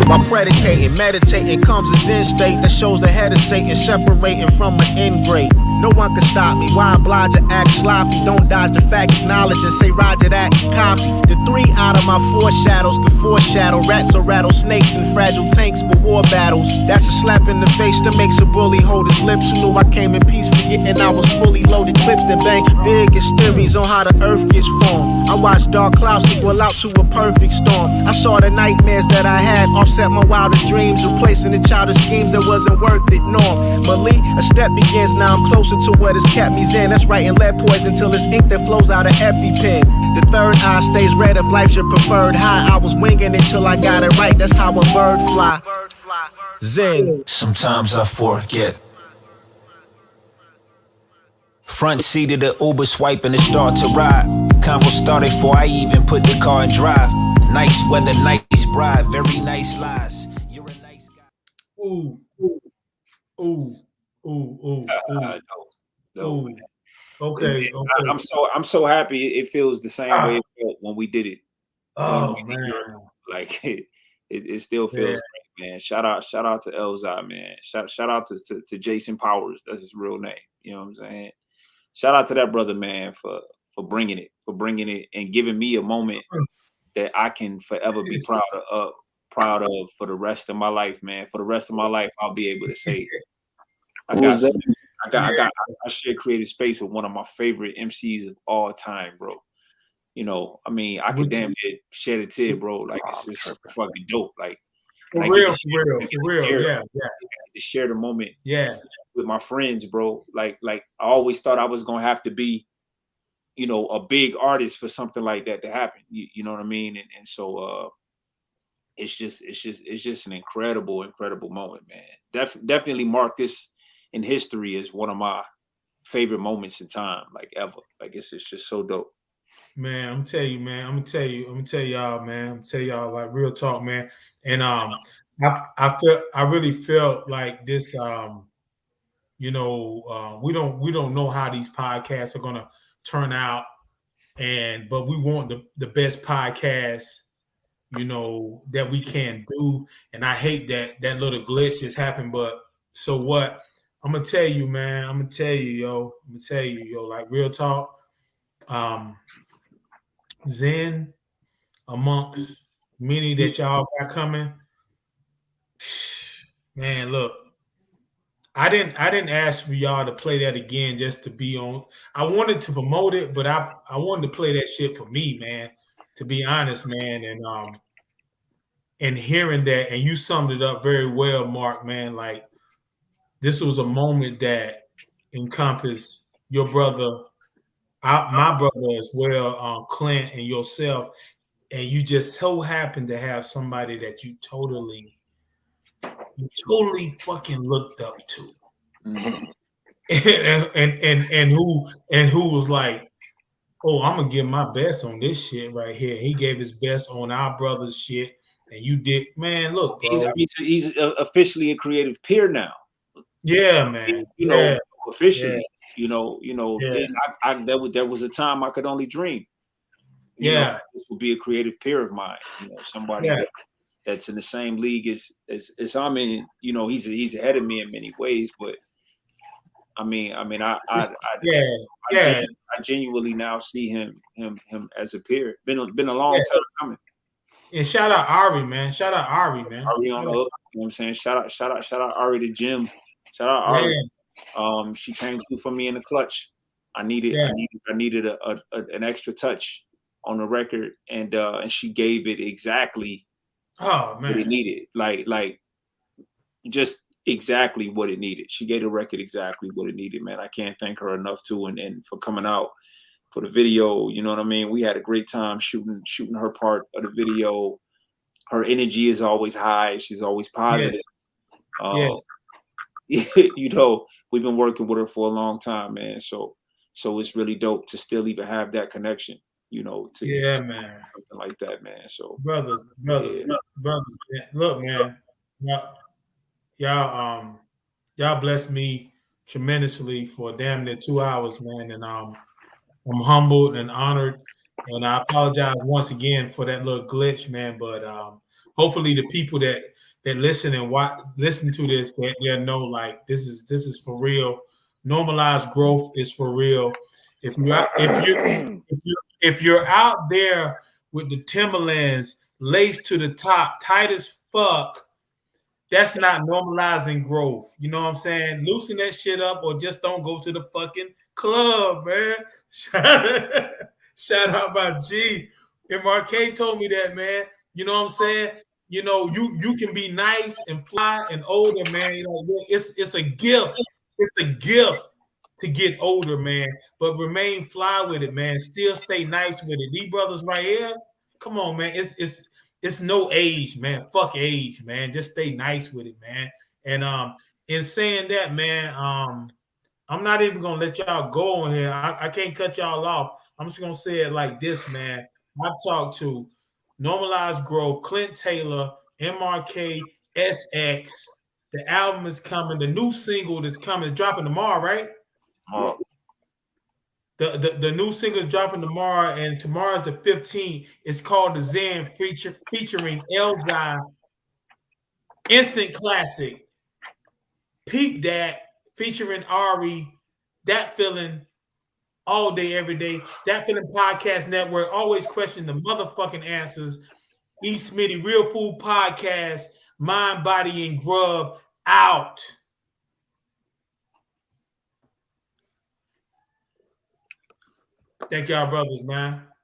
My predicating, meditating comes as in state that shows the head of Satan separating from an end grade. No one can stop me. Why oblige or act sloppy? Don't dodge the fact, acknowledge and say Roger that, copy. The 3 out of my 4 shadows could foreshadow rats or rattlesnakes and fragile tanks for war battles. That's a slap in the face that makes a bully hold his lips. Who knew I came in peace, forgetting I was fully loaded. Clips that bang biggest theories on how the earth gets formed. I watched dark clouds equal out to a perfect storm. I saw the nightmares that I had offset my wildest dreams, replacing the childish schemes that wasn't worth it. Norm Malik, a step begins. Now I'm closer to what has kept me zen. That's writing lead poison till it's ink that flows out of EpiPen. The third eye stays red if life's your preferred high. I was winging it till I got it right. That's how a bird fly. Zen. Sometimes I forget. Front seat of the Uber, swiping to start to ride. Convo started before I even put the car in drive. Nice weather, nice bride, very nice lies. You're a nice guy. Ooh. No. Okay. I'm so happy it feels the same way it felt when we did it. Oh man. Like it still feels great, man. Shout out to Nrmlz, man. Shout out to Jason Powers. That's his real name. You know what I'm saying? Shout out to that brother, man, for bringing it and giving me a moment that I can forever be proud of for the rest of my life, man. For the rest of my life, I'll be able to say I share creative space with one of my favorite MCs of all time, bro. You know, I mean, I could damn near shed a tear, bro. Like it's just fucking dope. Like for real, yeah. To share the moment, with my friends, bro. Like I always thought I was gonna have to be, you know, a big artist for something like that to happen. You know what I mean? And so it's just an incredible moment, man. Definitely mark this in history as one of my favorite moments in time, like ever. Like it's just so dope. Man, I'm tell you, man. I'm gonna tell y'all, man. I'm gonna tell y'all like real talk, man. And I really felt like this. We don't know how these podcasts are gonna turn out, but we want the best podcast, that we can do. And I hate that little glitch just happened, but so what? I'm gonna tell you, man. I'm gonna tell you, yo. Like real talk. Zen, amongst many that y'all got coming. Man, look, I didn't ask for y'all to play that again just to be on. I wanted to promote it, but I wanted to play that shit for me, man. To be honest, man, and hearing that, and you summed it up very well, Mark, man. Like this was a moment that encompassed your brother, my brother as well, Clint, and yourself. And you just so happen to have somebody that you totally fucking looked up to, and who was like, oh, I'm gonna give my best on this shit right here. He gave his best on our brother's shit, and you did, man. Look, bro, he's officially a creative peer now. Yeah, man. Officially, there was a time I could only dream. This would be a creative peer of mine. Somebody that's in the same league as I'm in. He's ahead of me in many ways, but I genuinely now see him as a peer. Been a long time coming. And shout out Ari, man. Shout out Ari, man. Ari on the hook. You know what I'm saying? Shout out Ari to Jim. Shout out Ari. She came through for me in the clutch. I needed an extra touch on the record, and she gave it exactly what it needed. Like just exactly what it needed. She gave the record exactly what it needed, man. I can't thank her enough too, and for coming out for the video. You know what I mean? We had a great time shooting her part of the video. Her energy is always high. She's always positive. We've been working with her for a long time, man. So it's really dope to still even have that connection, man. Something like that, man. So brothers, man. Look, man, y'all blessed me tremendously for damn near 2 hours, man. And I'm humbled and honored. And I apologize once again for that little glitch, man. But hopefully the people that listen and listen to this, they'll know like this is for real. Normalized growth is for real. If you're out there with the Timberlands laced to the top, tight as fuck, that's not normalizing growth. You know what I'm saying? Loosen that shit up, or just don't go to the fucking club, man. Shout out my G. Nrmlz told me that, man. You know what I'm saying? You can be nice and fly and older, man. It's a gift. It's a gift to get older, man. But remain fly with it, man. Still stay nice with it. These brothers right here, come on, man. It's no age, man. Fuck age, man. Just stay nice with it, man. And in saying that, man, I'm not even gonna let y'all go on here. I can't cut y'all off. I'm just gonna say it like this, man. I've talked to Normalized Growth, Clint Taylor, Nrmlz, SX. The album is coming. The new single that's coming is dropping tomorrow, right? The new single is dropping tomorrow, and tomorrow's the 15th. It's called The Zen, featuring Nrmlz. Instant classic. Peep that, featuring Ari. That feeling all day, every day. That Feeling Podcast Network. Always question the motherfucking answers. E. Smitty, Real Food Podcast. Mind, Body, and Grub. Out. Thank y'all, brothers, man.